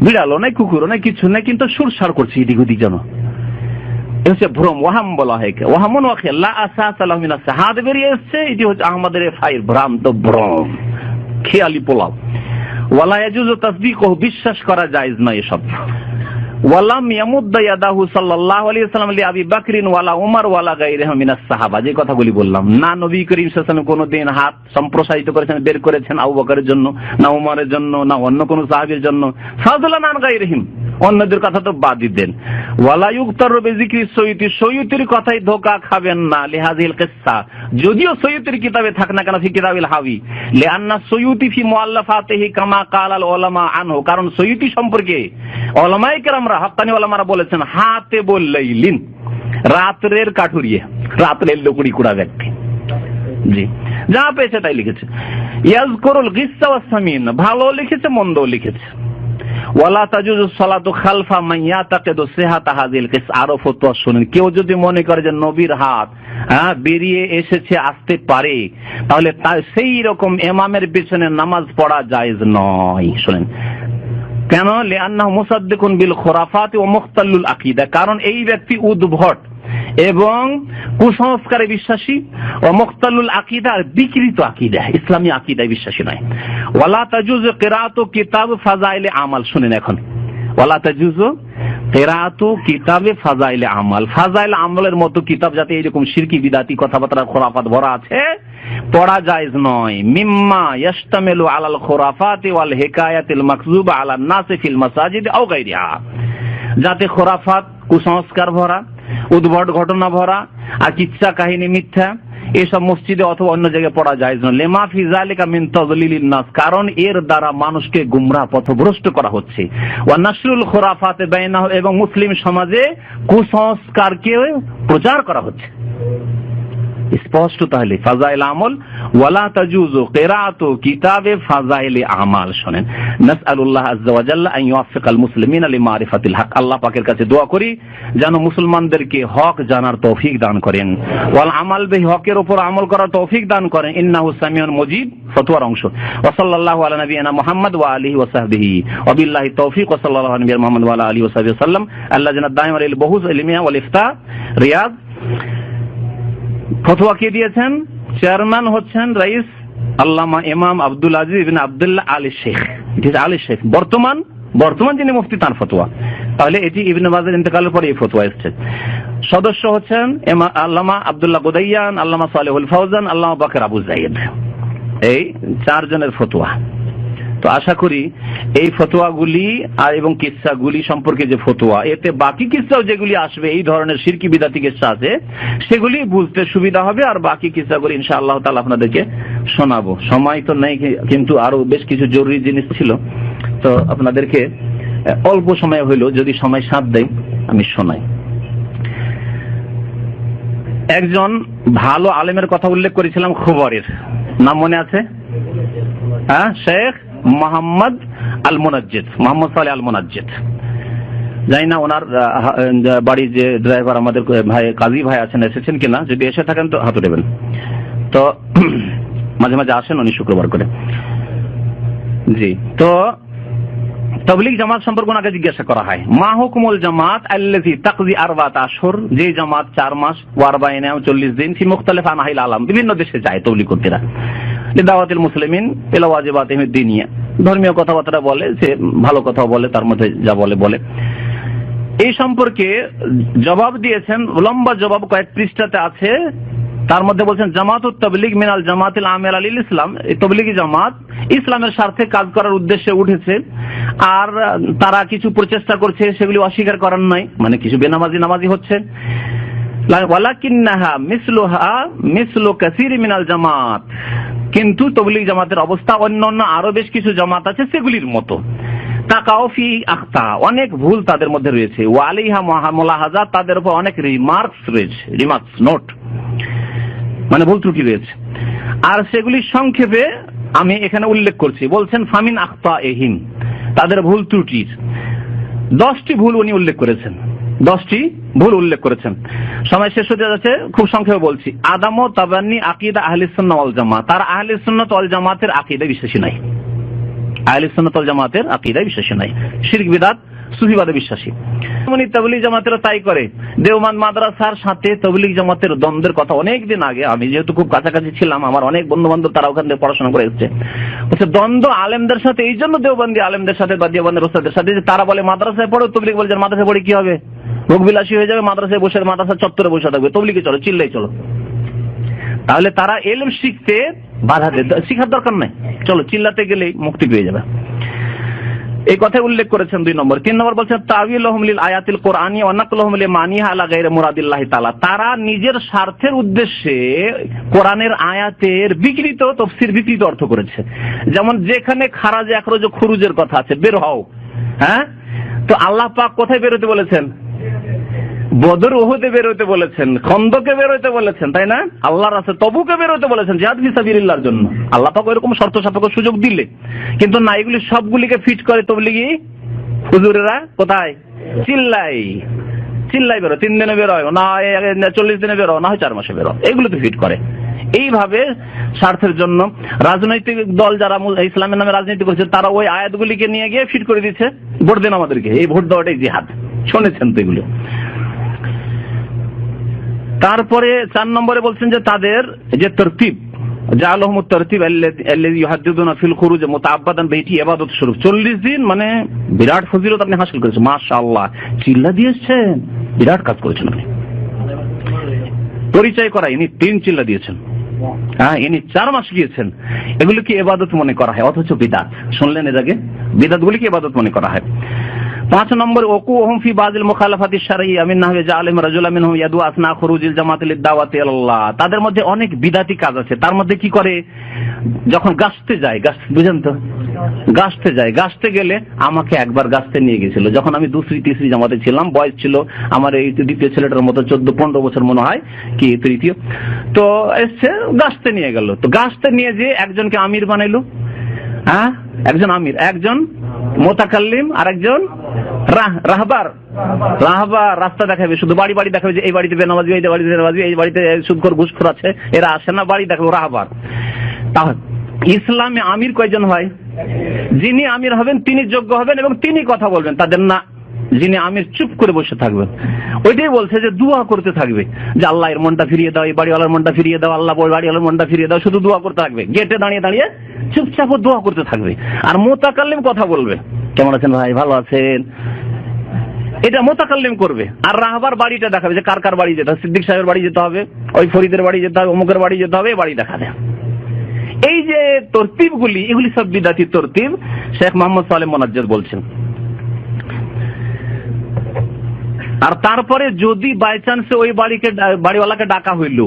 বিড়ালও নাই, কুকুরও নাই, কিছু নাই, কিন্তু সুরসার করছে এদিক ওদিক যেন, হচ্ছে ভ্রম। ওয়াহাম বলা হয়, ওয়াহামুন ওয়া খিয়াল, লা আসাসা লাহু মিনাস সিহা, হাত বেরিয়ে এসছে, এটি হচ্ছে আহমদের ফাইর, ভ্রান্ত ভ্রম, খেয়ালি পোলাও। ওয়ালা ইয়াজুজু তাসদীকুহু, বিশ্বাস করা জায়েজ নয় এসব। ওয়ালাম ইয়ামুদ্দা ইয়াদাহু সাল্লাল্লাহু আলাইহি ওয়াসাল্লাম লিআবি বকরিন ওয়ালা উমর ওয়ালা গায়রিহিম মিনাস সাহাবা, যে কথাগুলি বললাম। না নবী করিম সাল্লাল্লাহু আলাইহি ওয়াসাল্লাম কোনোদিন হাত সম্প্রসারিত করেছেন, বের করেছেন আবু বকরের জন্য, না উমরের জন্য, না অন্য কোন সাহাবীর জন্য, ফাদলান আন গায়রিহিম, অন্যদের কথা তো বাদই দেন। ওয়ালা ইউক্তারু বিযিকরি সয়ুতি, সয়ুতির কথাই ধোঁকা খাবেন না। লিহাযিল কিসসা, যদিও সয়ুতির কিতাবে থাক না কেন, ফি কিতাবিল হাবি, লিআন্না সয়ুতি ফি মুআল্লাফাতিহি কামা ক্বাল আল উলামা আনহু, কারণ সয়ুতি সম্পর্কে উলামায়ে কেরামরা, হক্কানি উলামারা বলেছেন, হাতে বললাইলিন, রাতের কাঠুরিয়ে, রাতের লুকড়ি কুড়া ব্যক্তি। জি, যা পেয়েছে তাই লিখেছে। ইয়াজকুরুল গিসসা ওয়াস সামিন, ভালো লিখেছে মন্দও লিখেছে। ওয়ালা তাজুজু সালাতু খালফা মান ইয়াতাকিদু সিহাতা হাযিল কিস, আরো ফতোয়া শুনেন। কেউ যদি মনে করে যে নবীর হাত বেরিয়ে এসেছে, আসতে পারে, তাহলে সেই রকম ইমামের পিছনে নামাজ পড়া জায়েজ নয়। শুনেন কেন? লিআন্নাহু মুসাদ্দিকুন বিল খুরাফাতি ওয়া মুখতাল্লুল আকীদা, কারণ এই ব্যক্তি উদ্ভট এবং কুসংস্কারে বিশ্বাসী, ও মুখতাল্লুল আকীদা, বিকৃত আকীদা, ইসলামী আকীদায় বিশ্বাসী নয়। ওয়ালা তাজুজু কিরাআতু কিতাব ফাযাইলে আমাল, শুনেন এখন, ওয়ালা তাজুজু কিরাআতু কিতাবে ফাযাইলে আমাল, ফাযাইল আমলের মতো কিতাব যাতে এরকম শিরকি বিদাতি কথাবার্তা খুরাফাত ভরা আছে, পড়া জায়েজ নয়। মিম্মা ইয়াশতামিলু আলাল খুরাফাতি ওয়াল হিকায়াতিল মাকযুবা আলান নাসি ফিল মাসাজিদ আও গায়রিহা, যাতে খুরাফাত, কুসংস্কার ভরা, উদ্ভট ঘটনা ভরা আর কিচ্ছা কাহিনী মিথ্যা এসব মসজিদে অথবা অন্য জায়গায় পড়া জায়েজ নয়। লিমা ফি যালিকা মিন তাযলিলিন নাস, কারণ এর দ্বারা মানুষকে গুমরাহ পথভ্রষ্ট করা হচ্ছে। ওয়া নাশরুল খুরাফাতে বাইনাহু, এবং মুসলিম সমাজে কুসংস্কারকে প্রচার করা হচ্ছে। স্পষ্ট তাহলে ফাযাইল আমল, ওয়ালা তাজুজু কিরাআতু কিতাবে ফাযাইল আমাল। শুনেন, নাসআলুল্লাহ আযজা ওয়া জাল্লা আন ইউওয়াফিকাল মুসলিমিনা লিমারিফাতিল হক, আল্লাহ পাকের কাছে দোয়া করি যেন মুসলমানদেরকে হক জানার তৌফিক দান করেন, ওয়াল আমাল বিহি, হকের উপর আমল করার তৌফিক দান করেন। ইন্নাহু সামিউন মুজিব, ফতোয়ার অংশ। ওয়া সাল্লাল্লাহু আলা নাবিয়িনা মুহাম্মদ ওয়া আলিহি ওয়া সাহবিহি ওয়া বিল্লাহি তৌফিক, ওয়া সাল্লাল্লাহু আলা নাবিয়িনা মুহাম্মদ ওয়া আলা আলিহি ওয়া সাহবিহি সাল্লাম। আল্লাযিনা দাইমা লিল বুহুস ইলমিয়া ওয়াল ইফতা, রিয়াদ। ফতোয়া কে দিয়েছেন? চেয়ারম্যান হচ্ছেন রাইস আল্লামা ইমাম আব্দুল আজিজ ইবনে আব্দুল্লাহ আলী শেখ, ইট ইজ আলী শেখ, বর্তমান যিনি মুফতি, তার ফতোয়া। তাহলে এটি ইবনে বাজের ইন্তেকালের পরে এই ফতোয়া এসেছে। সদস্য হচ্ছেন আল্লামা আব্দুল্লাহ গুদাইয়ান, আল্লামা সালেহুল ফাওজান, আল্লামা বাকর আবু যায়েদ, এই চারজনের ফতোয়া। তো আশা করি এই ফতোয়াগুলি আর এবং কিসসাগুলি সম্পর্কে যে ফতোয়া, এতে বাকি কিসসাও যেগুলি আসবে, এই ধরনের শিরকি বিদাতি কিসসা আছে, সেগুলি বুঝতে সুবিধা হবে। আর বাকি কিসসাগুলি ইনশাআল্লাহ তাআলা আপনাদেরকে শোনাবো। সময় তো নেই, কিন্তু আরো বেশ কিছু জরুরি জিনিস ছিল, তো আপনাদেরকে অল্প সময় হইল, যদি সময় সাথ দেয় আমি শোনাই। একজন ভালো আলেমের কথা উল্লেখ করেছিলাম, খবরের নাম মনে আছে? হ্যাঁ, শেখ মোহাম্মদ আল মুনাজ্জিদ, মোহাম্মদ সালেহ আল মুনাজ্জিদ। জানি না ওনার বাড়ির যে ড্রাইভার আমাদের ভাই, কাজী ভাই আছেন, এসেছেন কিনা, যদি এসে থাকেন তো হাত দেবেন। তো মাঝে মাঝে আসেন উনি শুক্রবার করে। জি, তো তাবলীগ জামাত সম্পর্কে ওনাকে জিজ্ঞাসা করা হয়, মা হুকুমুল জামাত আল্লাযী তাকযী 4 আশহুর, যে জামাত 4 মাস ওয়া 40 দিন, ফি মুখতালিফ আনহাইল আলাম, বিভিন্ন দেশে যায় তাবলীগীরা, লিদাওয়াতিল মুসলিমিন ইলা ওয়াজিবাতিহিম দ্বীনিয়া, ধর্মীয় কথাবার্তা বলে, সে ভালো কথা বলে, তার মধ্যে যা বলে। এই সম্পর্কে জবাব দিয়েছেন, লম্বা জবাব, কয়েক পৃষ্ঠাতে আছে। তার মধ্যে বলছেন, জামাতুত তাবলীগ মিনাল জামাতিল আমিলা লিল ইসলাম, এই তাবলীগী জামাত ইসলামের স্বার্থে কাজ করার উদ্দেশ্যে উঠেছে, আর তারা কিছু প্রচেষ্টা করছে, সেগুলি অস্বীকার করার নয়, মানে কিছু বেনামাজি হচ্ছে। ওয়ালাকিন্নাহা মিসলুহা মিসলু কাসীর মিনাল জামাত, কিন্তু তাবলীগ জামাতের অবস্থা অন্যান্য আরো বেশ কিছু জামাত আছে সেগুলির মতো। তাকাও ফি আখতা, অনেক ভুল তাদের মধ্যে রয়েছে। ওয়া আলাইহা মুলাহাজা, তাদের উপর অনেক রিমার্কস রয়েছে, রিমার্কস নোট, মানে ভুল ত্রুটি রয়েছে। আর সেগুলি সংক্ষেপে আমি এখানে উল্লেখ করছি। বলছেন ফামিন আখতা এহিম, তাদের ভুল ত্রুটির 10টি ভুল উনি উল্লেখ করেছেন, 10টি ভুল উল্লেখ করেছেন। সময় শেষ হতে যাচ্ছে, খুব সংক্ষেপে বলছি। আদামু তাবান্নি আকীদা আহলিস সুন্নাহ ওয়াল জামাত, তারা আহলিস সুন্নাহ ওয়াল জামাতের আকীদায় বিশ্বাসী নাই, আহলিস সুন্নাহ ওয়াল জামাতের আকীদায় বিশ্বাসী নাই। শিরক বিদআত সুফিবাদে বিশ্বাসী। তাবলীগ জামাতেরা তাই করে। দেওবন্দ মাদ্রাসার সাথে তাবলীগ জামাতের দ্বন্দ্বের কথা অনেকদিন আগে, আমি যেহেতু খুব কাছাকাছি ছিলাম, আমার অনেক বন্ধু বান্ধব তারা ওখান থেকে পড়াশোনা করে এসছে, দ্বন্দ্ব আলেমদের সাথে এই জন্য, দেওবন্দি আলেমদের সাথে বা দেওবন্দের ওস্তাদের সাথে, যে তারা বলে মাদ্রাসায় পড়ো, তবলীগ বলছে মাদ্রাসায় পড়ে কি হবে, ভোগবিলাসী হয়ে যাবে, মাদ্রাসায় বসে মাদ্রাসা চত্বরে বসে থাকবে, তবলীগে চলো, চিল্লাই চলো। তাহলে তারা ইলম শিখতে বাধা দেয়, শিখার দরকার নাই, চলো চিল্লাতে গেলেই মুক্তি পেয়ে যাবে। এই কথা উল্লেখ করেছেন 2 নম্বর। 3 নম্বর বলছেন তাওয়িলুহুম লিল আয়াতিল কুরআনি ওয়া নাকলুহুম লিমানিহা আলা গায়রি মুরাদিল্লাহি তাআলা। তারা নিজের স্বার্থের উদ্দেশ্যে কোরআনের আয়াতের বিকৃত তাফসীর, বিকৃত অর্থ করেছে। যেমন যেখানে খারাজ একরজ খুরুজের কথা আছে, বের হও, হ্যাঁ, তো আল্লাহ পাক কোথায় বের হতে বলেছেন? বদর উহুদে বের হতে বলেছেন, খন্দকে বের হতে বলেছেন, তাই না? আল্লাহর রাস্তায় তবুকে বের হতে বলেছেন জিহাদ ফি সাবিলিল্লাহর জন্য। আল্লাহ পাক এরকম শর্ত সাপেক্ষ সুযোগ দিলে, কিন্তু না, এগুলি সবগুলিকে ফিট করে তবলিগি হুজুরেরা। কোথায়? চিল্লাই বেরো, 3 দিনে বেরো না, 40 দিনে বেরো না, 4 মাসে বেরো, এগুলো তো ফিট করে। এইভাবে স্বার্থের জন্য রাজনৈতিক দল যারা ইসলামের নামে রাজনীতি করছে, তারা ওই আয়াতগুলিকে নিয়ে গিয়ে ফিট করে দিচ্ছে, ভোট দেন আমাদেরকে, এই ভোট দেওয়াটাই জিহাদ। শুনেছেন তো এগুলো। তারপরে 4 নম্বরে বলছেন যে তাদের যে তরতিব, জাআলাহুমুত তরতিব আল্লাযী ইউহাদ্দিদুনা ফিল খুরুজ মুতাআব্বাদান বিহি ইবাদত স্বরূপ, 40 দিন মানে বিরাট ফজিলত আপনি হাসিল করেছেন, মাশাআল্লাহ, চিল্লা দিয়েছেন, বিরাট কাজ করেছেন আপনি। পরিচয় করা, ইনি 3 চিল্লা দিয়েছেন, হ্যাঁ, ইনি 4 মাস গিয়েছেন, এগুলো কি ইবাদত মনে করা হয়? অথচ বিদআত। শুনলেন এর আগে, বিদআতগুলি কি ইবাদত মনে করা হয়? 5 নম্বর ওয়াকুহুম ফি বাযিল মুখালাফাতিশ শারঈয়্যা মিন নাহয়ি জাআলিম রাজুলাম মিনহুম ইয়াদু আসনা খুরুজিল জামাতি লিদ-দাওয়াতি ইলাল্লাহ। তাদের মধ্যে অনেক বিদআতি কাজ আছে। তার মধ্যে কি করে? যখন গাছতে যায়, বুঝেন তো, গাছতে গেলে আমাকে একবার গাছতে নিয়ে গেছিল, যখন আমি 2রি 3রি জামাতে ছিলাম, বয়স ছিল আমার এই দ্বিতীয় ছেলেটার মতো, 14-15 বছর মনে হয়, কি তৃতীয়, তো এসছে গাছতে নিয়ে গেল। তো গাছতে নিয়ে যে একজনকে আমির বানাইলো, হ্যাঁ, একজন আমির, একজন মুতাকাল্লিম, আর একজন রাহবার। রাস্তা দেখাবে, শুধু বাড়ি দেখাবে, যে এই বাড়িতে বেনামাজি, এই বাড়িতে বেনামাজি, এই বাড়িতে সুদখোর ঘুষখোর আছে, এরা আসে না, বাড়ি দেখাবে, রাহবার। তাহলে ইসলামে আমির কয়জন হয়? যিনি আমির হবেন তিনি যোগ্য হবেন এবং তিনি কথা বলবেন, তাদের না যিনি আমির চুপ করে বসে থাকবেন। ওইটাই বলছে যে দোয়া করতে থাকবে, যে আল্লাহ এর মনটা ফিরিয়ে দাও, এই বাড়িওয়ালার মনটা ফিরিয়ে দাও, আল্লাহ বাড়িওয়ালার মনটা ফিরিয়ে দাও, শুধু দোয়া করতে থাকবে, গেটে দাঁড়িয়ে চুপচাপ দোয়া করতে থাকবে। আর মুতাকাল্লিম কথা বলবে, কেমন আছেন ভাই, ভালো আছেন, এটা মুতাকাল্লিম করবে। আর রাহবার বাড়িটা দেখাবে, যে কার কার বাড়ি যেতে হবে, সিদ্দিক সাহেবের বাড়ি যেতে হবে, ওই ফরিদের বাড়ি যেতে হবে, অমুকের বাড়ি যেতে হবে, বাড়ি দেখাবে। এই যে তরতিবগুলি, এগুলি সব বিদআতি তরতিব, শেখ মোহাম্মদ সালেহ মুনাজ্জর বলছেন। আর তারপরে যদি বাই চান্সে ওই বাড়িওয়ালাকে ডাকা হইল,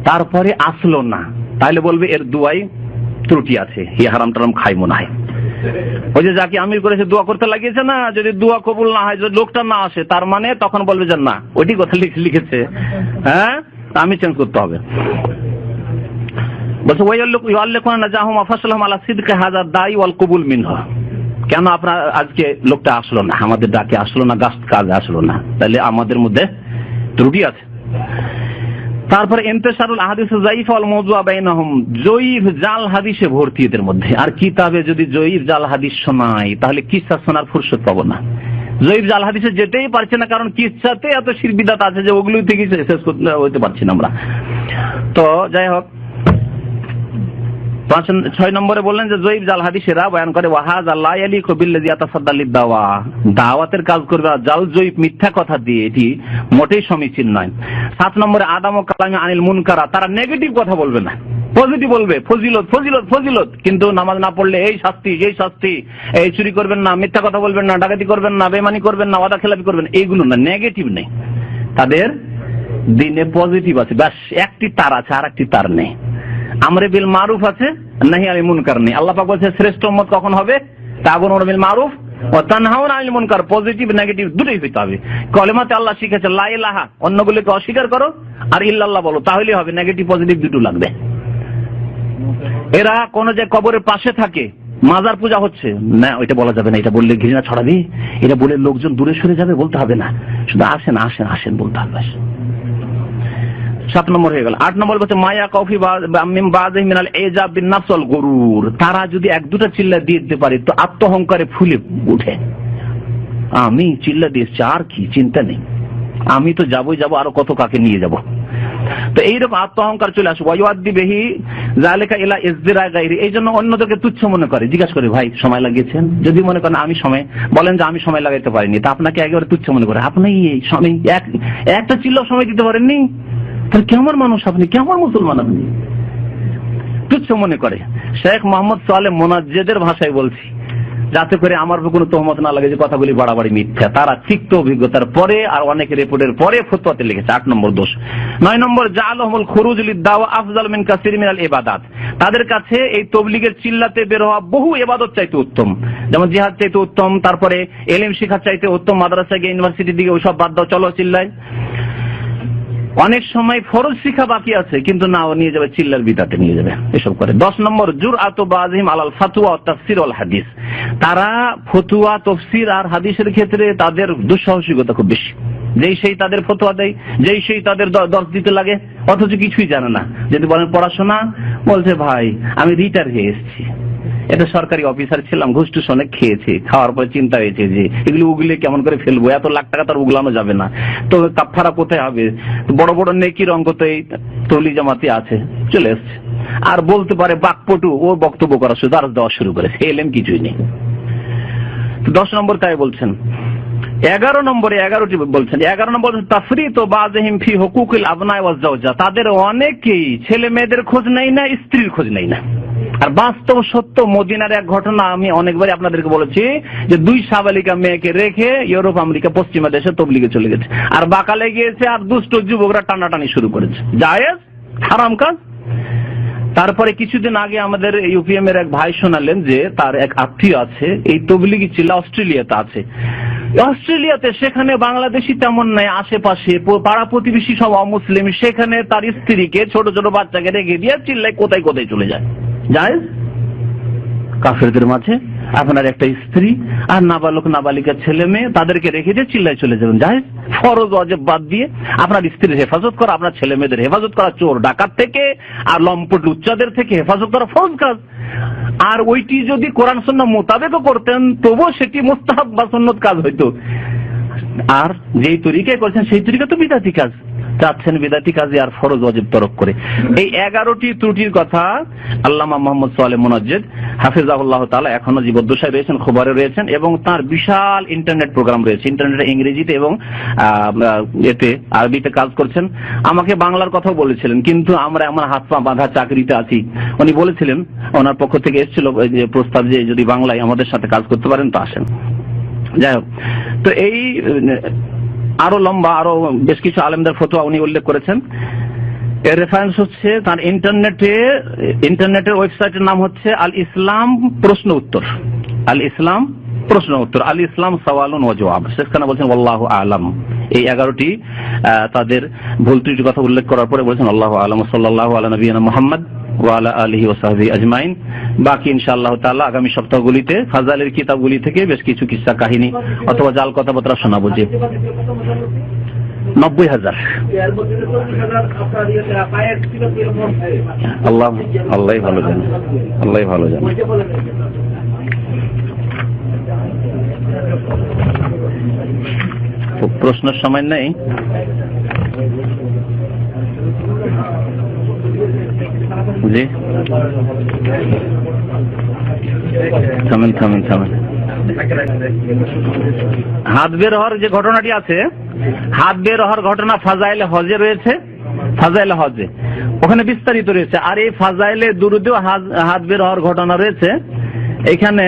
তারপরে আসলো না, তাহলে বলবে এর দুয়াই ত্রুটি আছে, এই হারাম টারাম খাই মনে হয়। ওই যে যাকে আমির করেছে দোয়া করতে লাগিয়েছে না, যদি দোয়া কবুল না হয়, যদি লোকটা না আসে, তার মানে তখন বলবে যে না, ওইটি কথা লিখেছে, হ্যাঁ, আমি চেঞ্জ করতে হবে। বলছে ওয়াল্লাকুনা নাজাহুম আফাসলাহুম আলা সিদকি হাযা দাই ওয়াল কবুল মিনহু। কেন আপনার আজকে লোকটা আসলো না, আমাদের ডাকে আসলো না, কাজে আসলো না, তাহলে আমাদের মধ্যে ত্রুটি আছে। তারপরে ইন্তেশারুল আহাদিস যায়িফা ওয়াল মাওযুআ বাইনাহুম, জয়ীফ জাল হাদিসে ভর্তি এদের মধ্যে। আর কিতাবে যদি জয়ীফ জাল হাদিস শোনায়, তাহলে কিসসা শোনার ফুরসত পাবো না। জয়ীফ জাল হাদিসে যেতেই পারছে না, কারণ কিসসাতে এত শিরক বিদআত আছে যে ওগুলো থেকে শেষ করতে হতে পারছি না আমরা। তো যাই হোক, 6 নম্বরে বললেন যে জয়ীফ জাল হাদিসেরা বয়ান করে ওয়াহাযা লা ইয়ালিকু বিল্লাযী ইয়াতাসাদ্দা লিদ-দাওয়া, দাওয়াতের কাজ করবে জাল জয়ীফ মিথ্যা কথা দিয়ে, এটি মোটেই সমীচীন নয়। 7 নম্বরে আদামু কালামি আনিল মুনকারা, তারা নেগেটিভ কথা বলবে না, পজিটিভ বলবে, ফজিলত, কিন্তু নামাজ না পড়লে এই শাস্তি, এই চুরি করবেন না, মিথ্যা কথা বলবেন না, ডাকাতি করবেন না, বেঈমানি করবেন না, ওয়াদা খেলাপি করবেন, এইগুলো না, নেগেটিভ নেই। তাদের দিনে পজিটিভ আছে, ব্যাস একটি তার আছে, আর একটি তার নেই। আমরে বিল মারুফ আছে, নাহি আনিল মুনকার নেই। আল্লাহ পাক বলেছে শ্রেষ্ঠ উম্মত কখন হবে? তা'মুরুনা বিল মারুফ ওয়া তানহাউনা আনিল মুনকার, পজিটিভ নেগেটিভ দুটোই হতে হবে। কলেমাতে আল্লাহ শিখেছে লা ইলাহা, অন্যগুলোকে অস্বীকার করো, আর ইল্লাল্লাহ বলো, তাহলেই হবে। নেগেটিভ পজিটিভ দুটো লাগবে। এরা কোন যে কবরের পাশে থাকে, মাজার পূজা হচ্ছে না, ওইটা বলা যাবে না, এটা বললে ঘৃণা ছড়াবে, এটা বলে লোকজন দূরে সরে যাবে, বলতে হবে না, শুধু আসেন বলতে হবে। 7 নম্বর হয়ে গেল। 8 নম্বর বলছে মায়া কফি মিন বাযি মিনাল ইজাব বিন নাফস ওয়াল গুরুর, তারা যদি 1-2টা চিল্লা দিয়ে দিতে পারে তো আত্মহংকারে ফুলে ওঠে। আমি চিল্লা দিয়েছি, আর কি চিন্তা নেই, আমি তো যাবোই যাবো, আরো কত কাকে নিয়ে যাব। তো এইরকম আত্ম অহংকার চলে আসে। ওয়াইওয়াদ্দি বিহি যালিকা ইলা ইজদিরা গায়রি, এই জন্য অন্যদেরকে তুচ্ছ মনে করে। জিজ্ঞাসা করে, ভাই সময় লাগিয়েছেন? যদি মনে করেন আমি সময়, বলেন যে আমি সময় লাগাইতে পারিনি, তা আপনাকে একেবারে তুচ্ছ মনে করে। আপনি এই সময় একটা চিল্লাও সময় দিতে পারেননি, তাহলে কেমন মানুষ আপনি, কেমন মুসলমান আপনি? তুচ্ছ মনে করে। শেখ মোহাম্মদ সালেহ মোনাজ্জেদের ভাষায় বলছি, যাতে করে আমার কোনো তহমত না লাগে যে কথাগুলি বাড়াবাড়ি মিথ্যা। তারা তিক্ত অভিজ্ঞতার পরে আর অনেক রিপোর্টের পরে ফতোয়াতে লিখেছে। 8 নম্বর দোষ। 9 নম্বর, জাআলহুমুল খুরুজ লিদ-দাওয়া আফযাল মিন কাসীর মিনাল ইবাদাত, তাদের কাছে এই তাবলীগের চিল্লাতে বের হওয়া বহু ইবাদত চাইতে উত্তম, যেমন জিহাদ চাইতে উত্তম, তারপরে ইলম শিক্ষা চাইতে উত্তম, মাদ্রাসা গিয়ে ইউনিভার্সিটির দিকে ওইসব বাদ দাও, চলো চিল্লাই। অনেক সময় ফরজ শিক্ষা বাকি আছে, কিন্তু না, ও নিয়ে যাবে চিল্লার বিদাতে নিয়ে যাবে, এসব করে। 10 নম্বর, জুরআতু বাযিহিম আলাল ফাতওয়া ওয়া তাফসীর ওয়াল হাদিস, তারা ফতোয়া, তাফসীর আর হাদিসের ক্ষেত্রে তাদের দুঃসাহসিকতা খুব বেশি। যেই সেই তাদের ফতোয়া দেয়, যেই সেই তাদের দর্শ দিতে লাগে, অথচ কিছুই জানে না। যদি বলেন পড়াশোনা, বলছে ভাই আমি রিটায়ার হয়ে এসেছি, এটা সরকারি অফিসার ছিলাম, ঘুষ টুস অনেক খেয়েছি, খাওয়ার পরে চিন্তা হয়েছে যে এগুলো উগলে কেমন করে ফেলবো, এত লাখ টাকা তার উগলানো যাবে না, তো কাফারা কোথায় হবে, বড় বড় নেকির অঙ্ক তো এই তৌলি জামাতে আছে, চলে এসছে। আর বলতে পারে বাকপটু, ও বক্তব্য করা শুধু আর দেওয়া শুরু করেছে, এলএম কিছুই নেই। 10 নম্বর তাই বলছেন। 11 নম্বরে 11টি বলছেন। 11 নম্বর, তাফরিতু বাযিহিম ফি হুকুকিল আবনা ওয়াজ জাওজা, তাদের অনেকেই ছেলে মেয়েদের খোঁজ নেই না, স্ত্রীর খোঁজ নেই না। আর বাস্তব সত্য, মদিনার এক ঘটনা আমি অনেকবারই আপনাদেরকে বলেছি যে 2 সাবালিকা মেয়েকে রেখে ইউরোপ, আমেরিকা, পশ্চিমা দেশে তবলিগে চলে গেছে, আর বাকালে গিয়েছে, আর দুষ্ট যুবকরা টানাটানি শুরু করেছে। জায়েজ? হারাম কাজ? তারপরে কিছুদিন আগে আমাদের ইউপিএম এর এক ভাই শোনালেন যে তার এক আত্মীয় আছে, এই তবলিগি চিল্লা অস্ট্রেলিয়াতে আছে। অস্ট্রেলিয়াতে সেখানে বাংলাদেশি তেমন নাই, আশেপাশে পাড়া প্রতিবেশী সব অমুসলিম, সেখানে তার স্ত্রীকে, ছোট ছোট বাচ্চাকে রেখে দিয়ে চিল্লাই কোথায় কোথায় চলে যায়। জায়েজ? কাফেরদের মাঝে আপনার একটা স্ত্রী আর নাবালক নাবালিকা ছেলে মেয়ে, তাদেরকে রেখে দিয়ে চিল্লাই চলে যাবেন, জায়েজ? ফরজ ওয়াজিব বাদ দিয়ে আপনার স্ত্রীর হেফাজত করা, আপনার ছেলে মেয়েদের হেফাজত করা, চোর ডাকাত থেকে আর লম্পট লুচ্চাদের থেকে হেফাজত করা ফরজ কাজ। আর ওইটি যদি কোরআন সুন্নাহ মোতাবেকও করতেন, তবুও সেটি মুস্তাহাব বা সুন্নত কাজ হইতো। আর যেই তরিকায় করছেন সেই তরিকা তো বিদাতি কাজ, চাচ্ছেন বিদাতি কাজে আর ফরজ ওয়াজিব তরক করে। এই 11টি ত্রুটির কথা আল্লামা মোহাম্মদ সালেহ মুনাজ্জেদ হাফিজাহুল্লাহ তাআলা এখনো জীবদ্দশায় রয়েছেন, খবরে রয়েছেন, এবং তার বিশাল ইন্টারনেট প্রোগ্রাম রয়েছে। ইন্টারনেটে ইংরেজিতে এবং এতে আরবিতে কাজ করছেন। আমাকে বাংলার কথাও বলেছিলেন, কিন্তু আমরা আমার হাত পা বাঁধা চাকরিতে আছি। উনি বলেছিলেন, ওনার পক্ষ থেকে এসেছিল যে প্রস্তাব যে যদি বাংলায় আমাদের সাথে কাজ করতে পারেন তো আসেন। যাই হোক, তো এই আরো লম্বা, আরো বেশ কিছু আলেমদের ফতোয়া উনি উল্লেখ করেছেন। এর রেফারেন্স হচ্ছে তার ইন্টারনেটের ওয়েবসাইটের নাম হচ্ছে আল ইসলাম প্রশ্ন উত্তর, আল ইসলাম প্রশ্ন উত্তর, আল ইসলাম সওয়ালুন ওয়া জওয়াব। সেখানে বলছেন আল্লাহু আ'লাম। এই 11টি তাদের ভুল ত্রুটির কথা উল্লেখ করার পরে বলেছেন আল্লাহু আ'লাম, সাল্লাল্লাহু আলা নবিয়িনা মুহাম্মদ ওয়া আলা আলিহি ওয়া সাহবিহি আজমাইন। বাকি ইনশাআল্লাহ তাআলা আগামী সপ্তাহগুলিতে ফাজাইলের কিতাবগুলি থেকে বেশ কিছু কিসসা কাহিনী অথবা জাল কথাবার্তা শোনাবো। যে 90,000 আল্লাহ ভালো জানে, আল্লাহ ভালো জানে। প্রশ্নের সময় নেই। জি থামেন। হাত বের হওয়ার যে ঘটনাটি আছে, হাত বের হওয়ার ঘটনা ফাজাইলে হজে রয়েছে, ফাজাইলে হজে ওখানে বিস্তারিত রয়েছে। আর এই ফাজাইলে দুরুদেও হাত বের হওয়ার ঘটনা রয়েছে, এখানে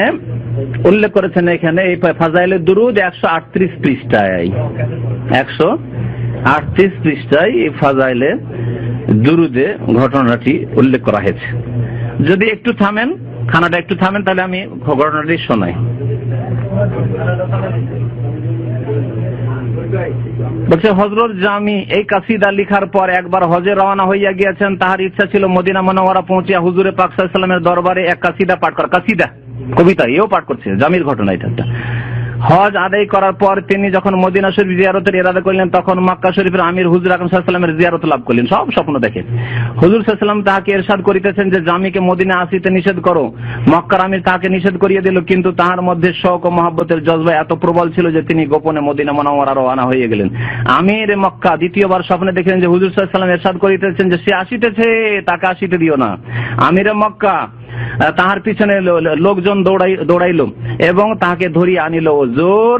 উল্লেখ করেছেন। এখানে এই ফাজাইলে দুরুদ 138 পৃষ্ঠায়, 138 পৃষ্ঠায় এই ফাজাইলে দুরুদে ঘটনাটি উল্লেখ করা হয়েছে। যদি একটু থামেন, খানাটা একটু থামেন, তাহলে আমি ঘটনাটি শোনাই। বলছে, হযরত জামি এই কাসিদা লিখার পর একবার হজে রওনা হইয়া গিয়েছেন। তাহার ইচ্ছা ছিল মদিনা মুনাওয়ারা পৌঁছিয়া হুজুরে পাক সাল্লাল্লাহু আলাইহি ওয়াসাল্লামের দরবারে এক কাসিদা পাঠ করা। কাসিদা কবিতা, এও পাঠ করছে, জামির ঘটনা এটা। হজ আদায় করার পর তিনি যখন মদিনা শরীফ জিয়ারতের ইরাদা করলেন, তখন মক্কা শরীফের আমির হুজুর আকরাম সাল্লাল্লাহু আলাইহি ওয়াসাল্লামের জিয়ারত লাভ করলেন। সব স্বপ্ন দেখেন। হুজুর সাল্লাল্লাহু আলাইহি ওয়াসাল্লাম তাহাকে ইরশাদ করিতেছেন যে জামিকে মদিনা আসিতে নিষেধ করো। মক্কার আমির তাহাকে নিষেধ করিয়ে দিল, কিন্তু তাহার মধ্যে শৌক ও মহব্বতের জজবা এত প্রবল ছিল যে তিনি গোপনে মদিনা মুনাওয়ারা রওনা হয়ে গেলেন। আমির মক্কা দ্বিতীয়বার স্বপ্নে দেখলেন যে হুজুর সাল্লাল্লাহু আলাইহি ওয়াসাল্লাম ইরশাদ করিতেছেন যে সে আসিতেছে, তাকে আসিতে দিও না। আমিরে মক্কা তাহার পিছনে লোকজন দৌড়াইল এবং তাহাকে ধরিয়া আনিল ও জোর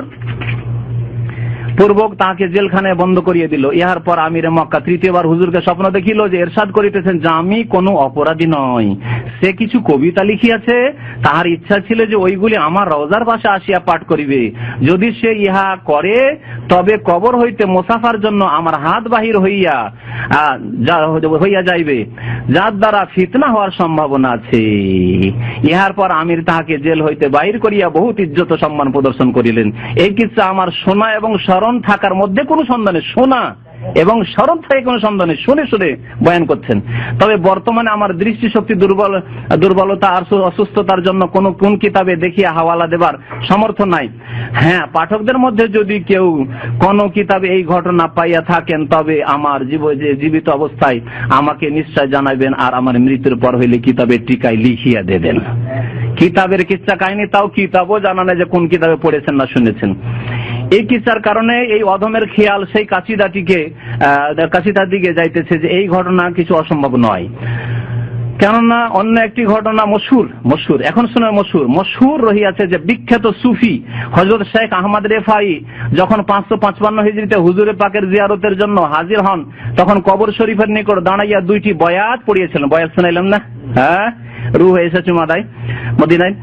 পূর্বক তাহাকে জেলখানায় বন্ধ করিয়ে দিল। ইহার পর আমিরে মক্কা তৃতীয়বার হুজুরকে স্বপ্ন দেখিল যে ইরশাদ করিতেছেন যে আমি কোনো অপরাধী নয়, সে কিছু কবিতা লিখিয়াছে, তাহার ইচ্ছা ছিল যে ওইগুলি আমার রওজার পাশে আসিয়া পাঠ করিবে। যদি সে ইহা করে তবে কবর হইতে মুসাফার জন্য আমার হাত বাহির হইয়া যাইবে, যার দ্বারা ফিতনা হওয়ার সম্ভাবনা আছে। ইহার পর আমির তাহাকে জেল হইতে বাহির করিয়া বহুত ইজ্জত সম্মান প্রদর্শন করিলেন। এই কিচ্ছা আমার শোনা এবং স্মরণ থাকার মধ্যে কোনো সন্ধানে, শোনা এবং স্মরণ থাকে কোনো সন্ধানে, শুনে শুনে বয়ান করছেন। তবে বর্তমানে আমার দৃষ্টিশক্তি দুর্বলতা আর অসুস্থতার জন্য কোন কিতাবে দেখিয়া হাওয়ালা দেবার সামর্থ্য নাই। হ্যাঁ, পাঠকদের মধ্যে যদি কেউ কোন কিতাবে এই ঘটনা পাইয়া থাকেন তবে আমার জীবিত অবস্থায় আমাকে নিশ্চয় জানাবেন, আর আমার মৃত্যুর পর হইলে কিতাবের টিকায় লিখিয়া দেবেন। কিতাবের কিচ্ছা কাহিনী তাও কিতাবও জানা নাই যে কোন কিতাবে পড়েছেন না শুনেছেন। এই কিচ্ছার কারণে এই অধমের খেয়াল সেই কাছিদার দিকে যাইতেছে যে এই ঘটনা কিছু অসম্ভব নয়। কেননা অন্য একটি ঘটনা মশহুর এখন শুনে মশহুর রহিয়াছে যে বিখ্যাত সুফি হযরত শেখ আহমদ রেফাই যখন 555 হিজরিতে হুজুরে পাকের জিয়ারতের জন্য হাজির হন, তখন কবর শরীফের নিকট দাঁড়াইয়া দুইটি বয়াত পড়িয়েছিলেন। বয়াত শুনাইলাম না? হ্যাঁ, রূহ এসেছে মদিনায়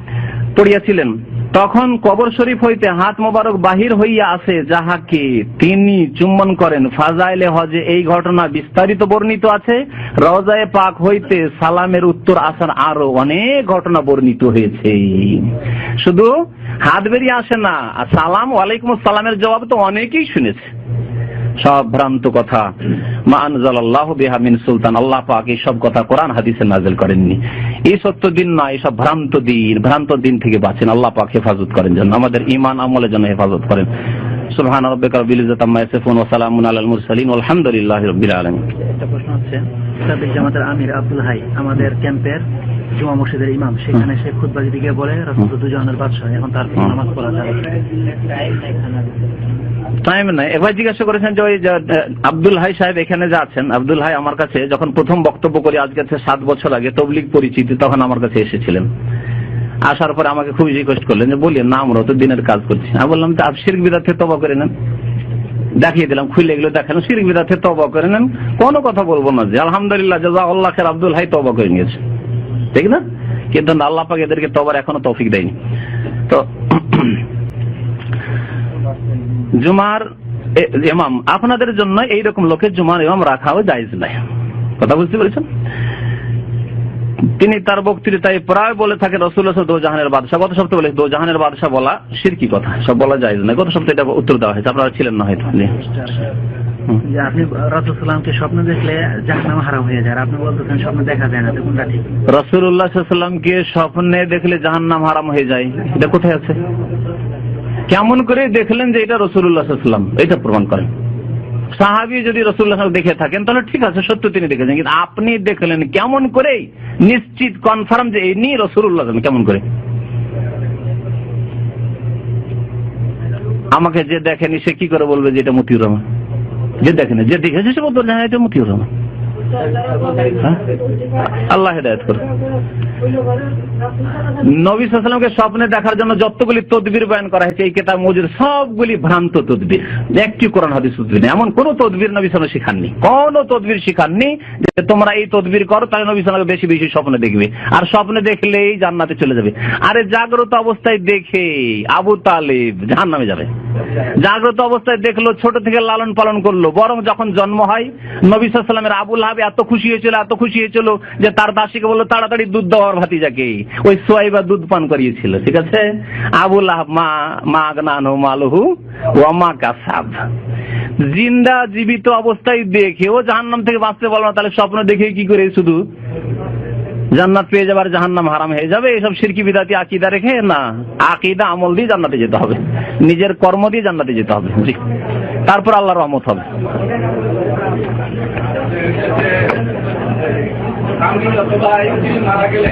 পড়িয়াছিলেন। তখন কবর শরীফ হইতে হাত মোবারক বাহির হইয়া আসে, যাহাকে তিনি চুম্বন করেন। ফাজাইলে হজে এই ঘটনা বিস্তারিত বর্ণিত আছে। রওজায়ে পাক হইতে সালামের উত্তর আসার আরো অনেক ঘটনা বর্ণিত হয়েছে। শুধু হাত বেরিয়ে আসে না, সালাম ওয়ালাইকুম আসসালামের জবাব তো অনেকেই শুনেছে। সব ভ্রান্ত কথা। মা আনজালাল্লাহু বিহা মিন সুলতান, আল্লাহ পাক এই সব কথা কোরআন হাদিসে নাযিল করেননি। এই সত্য দিন নয়, এই সব ভ্রান্ত দিন থেকে বাঁচেন। আল্লাহ পাক হেফাজত করেন, যেন আমাদের ঈমান আমলের জন্য হেফাজত করেন। সুবহান রাব্বিকা রাব্বিল ইজ্জাতি আম্মা ইয়াসিফুন ওয়া সালামুন আলাল মুরসালিন ওয়ালহামদুলিল্লাহি রাব্বিল আলামিন। একটা প্রশ্ন হচ্ছে, তাবলীগ জামাতের আমির আব্দুল হাই আমাদের ক্যাম্পের জুমা মসজিদের ইমাম, সেখানে সে খুতবা দিকে বলে রাসূল তো দুজনের বাদশা, এখন তার কি নামাজ পড়া যাবে? টাইম নাই। এবার জিজ্ঞাসা করেছেন যে ওই আব্দুল হাই সাহেব এখানে যে আছেন, আব্দুল হাই আমার কাছে যখন প্রথম বক্তব্য করি আজকে 7 বছর আগে তবলিগ পরিচিতি, তখন আমার কাছে এসেছিলেন। আসার পরে আমাকে খুবই রিকোয়েস্ট করলেন যে বলিয়ে না, আমরা তো দিনের কাজ করছি। আমি বললাম তো আপনি শিরক বিদআত থেকে তওবা করে নেন। দেখিয়ে দিলাম, খুলে এগুলো দেখালাম, শিরক বিদআত থেকে তওবা করে নেন, কোনো কথা বলবো না যে আলহামদুলিল্লাহ জাযাকাল্লাহ খাইর, আব্দুল হাই তওবা করে নিয়েছে, ঠিক না? কিন্তু আল্লাহ পাক এদেরকে তওবার এখনো তৌফিক দেয়নি। তো জুমার ইমাম আপনাদের জন্য এইরকম লোকের জুমার ইমাম রাখাও জায়েজ নাই। কথা বুঝতে পেরেছেন? তিনি তার বক্তৃতায় প্রায় বলে থাকে রাসূলুল্লাহ দো জাহানের বাদশা। গত সপ্তাহে বলে দো জাহানের বাদশা বলা শিরকি কথা, সব বলা জায়েজ নাই। গত সপ্তাহে এটা উত্তর দেওয়া হয়েছে, আপনারা ছিলেন না হয়তো। যে আপনি রাসূলুল্লাহ সাল্লামকে স্বপ্নে দেখলে জাহান্নাম হারাম হয়ে যায়, আপনি বলতেছেন স্বপ্নে দেখা যায় না, কোনটা ঠিক? রাসূলুল্লাহ সাল্লাল্লাহু আলাইহি ওয়াসাল্লামকে স্বপ্নে দেখলে জাহান্নাম হারাম হয়ে যায়, এটা কোথায় আছে? কেমন করে দেখলেন যে এটা রাসূলুল্লাহ সাল্লাল্লাহু আলাইহি ওয়াসাল্লাম? এটা প্রমাণ করেন। সাহাবী যদি রাসূলুল্লাহ দেখে থাকেন তাহলে ঠিক আছে, সত্য তিনি দেখেছেন, কিন্তু আপনি দেখলেন কেমন করে নিশ্চিত কনফার্ম যে ইনি রাসূলুল্লাহ? কেমন করে? আমাকে যে দেখেনি সে কি করে বলবে যে এটা মতিউর রহমান? যে দেখেনি, যে দেখেছে সে বলবে না এটা মতিউর রহমান। আল্লাহ হেদায়েত করুন। নবী সাল্লাল্লাহু আলাইহি ওয়াসাল্লামকে স্বপ্নে দেখার জন্য যতগুলি তদবির বয়ান করা হয়েছে এই কিতাব মজুদ, সবগুলি ভ্রান্ত তদবির, একটি কোরআন হাদিস উদ্ধৃত নেই। এমন কোন তদবির নবী সাল্লাল্লাহু আলাইহি ওয়াসাল্লাম শিখাননি, কোন তদবির শিখাননি যে তোমরা এই তদবির করো তাহলে নবী সাল্লাল্লাহু আলাইহি ওয়াসাল্লাম বেশি বেশি স্বপ্নে দেখবে, আর স্বপ্নে দেখলেই জান্নাতে চলে যাবে। আরে জাগ্রত অবস্থায় দেখে আবু তালেব জাহান্নামে যাবে। জাগ্রত অবস্থায় দেখলো, ছোট থেকে লালন পালন করলো, বরং যখন জন্ম হয় নবী সাল্লাল্লাহু আলাইহি ওয়াসাল্লামের আবু লাহাব এত খুশি হয়েছিল যে তার দাসীকে বললো তাড়াতাড়ি দুধ দেওয়ার ভাতিজাকে, ওই সুয়াইবা দুধ পান করিয়েছিল। ঠিক আছে, আবু লাহাব মা আগনাহু মালুহু ওয়া মা কাসাব। জিন্দা জীবিত অবস্থায় দেখে ও জাহান্নাম থেকে বাঁচতে পারলো না, তাহলে স্বপ্ন দেখে কি করে শুধু জান্নাত পেয়ে যাবে আর জাহান্নাম হারাম হয়ে যাবে, এসব শিরকি বিদাতি আকীদা রেখে না, আকীদা আমল দিয়ে জান্নাতে যেতে হবে, নিজের কর্ম দিয়ে জান্নাতে যেতে হবে। জি, তারপর আল্লাহর রহমত হবে। মারা গেলে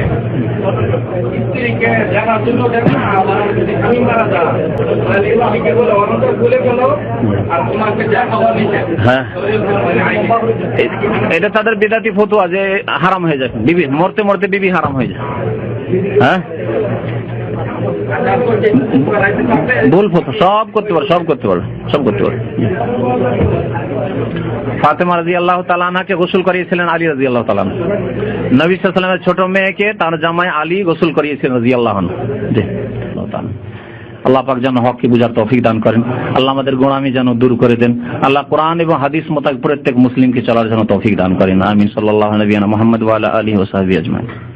স্ত্রীকে দেখার জন্য দেখে না, আমি মারা যা স্বামীকে বলে অনন্ত ভুলে গেল আর তোমাকে দেখাবার নিচে। হ্যাঁ, এটা তাদের বিদাতি ফতোয়া যে হারাম হয়ে যায়, বিবি মরতে মরতে বিবি হারাম হয়ে যায়। হ্যাঁ, ভুল ফতোয়া, সব করতে পারে, সব করতে পারে, সব করতে পারে। ফাতেমা রাদিয়াল্লাহু তাআলা আনহাকে গোসল করিয়েছিলেন আলী রাদিয়াল্লাহু তাআলা। নবী সাল্লাল্লাহু আলাইহি ওয়াসাল্লামের ছোট মেয়েকে তার জামাই আলী গোসল করিয়েছিলেন রাদিয়াল্লাহু আনহু। জি, আল্লাহ পাক যেন হককে বুঝার তৌফিক দান করেন, আল্লাহ আমাদের গোলামি যেন দূর করে দেন, আল্লাহ কোরআন এবং হাদিস মোতাবেক প্রত্যেক মুসলিমকে চলার জন্য তৌফিক দান করেন। আমিন। সাল্লাল্লাহু আলাইহি ওয়া সাল্লাম মুহাম্মদ ওয়া আলা আলিহি ওয়া সাহবিহি আজমাইন।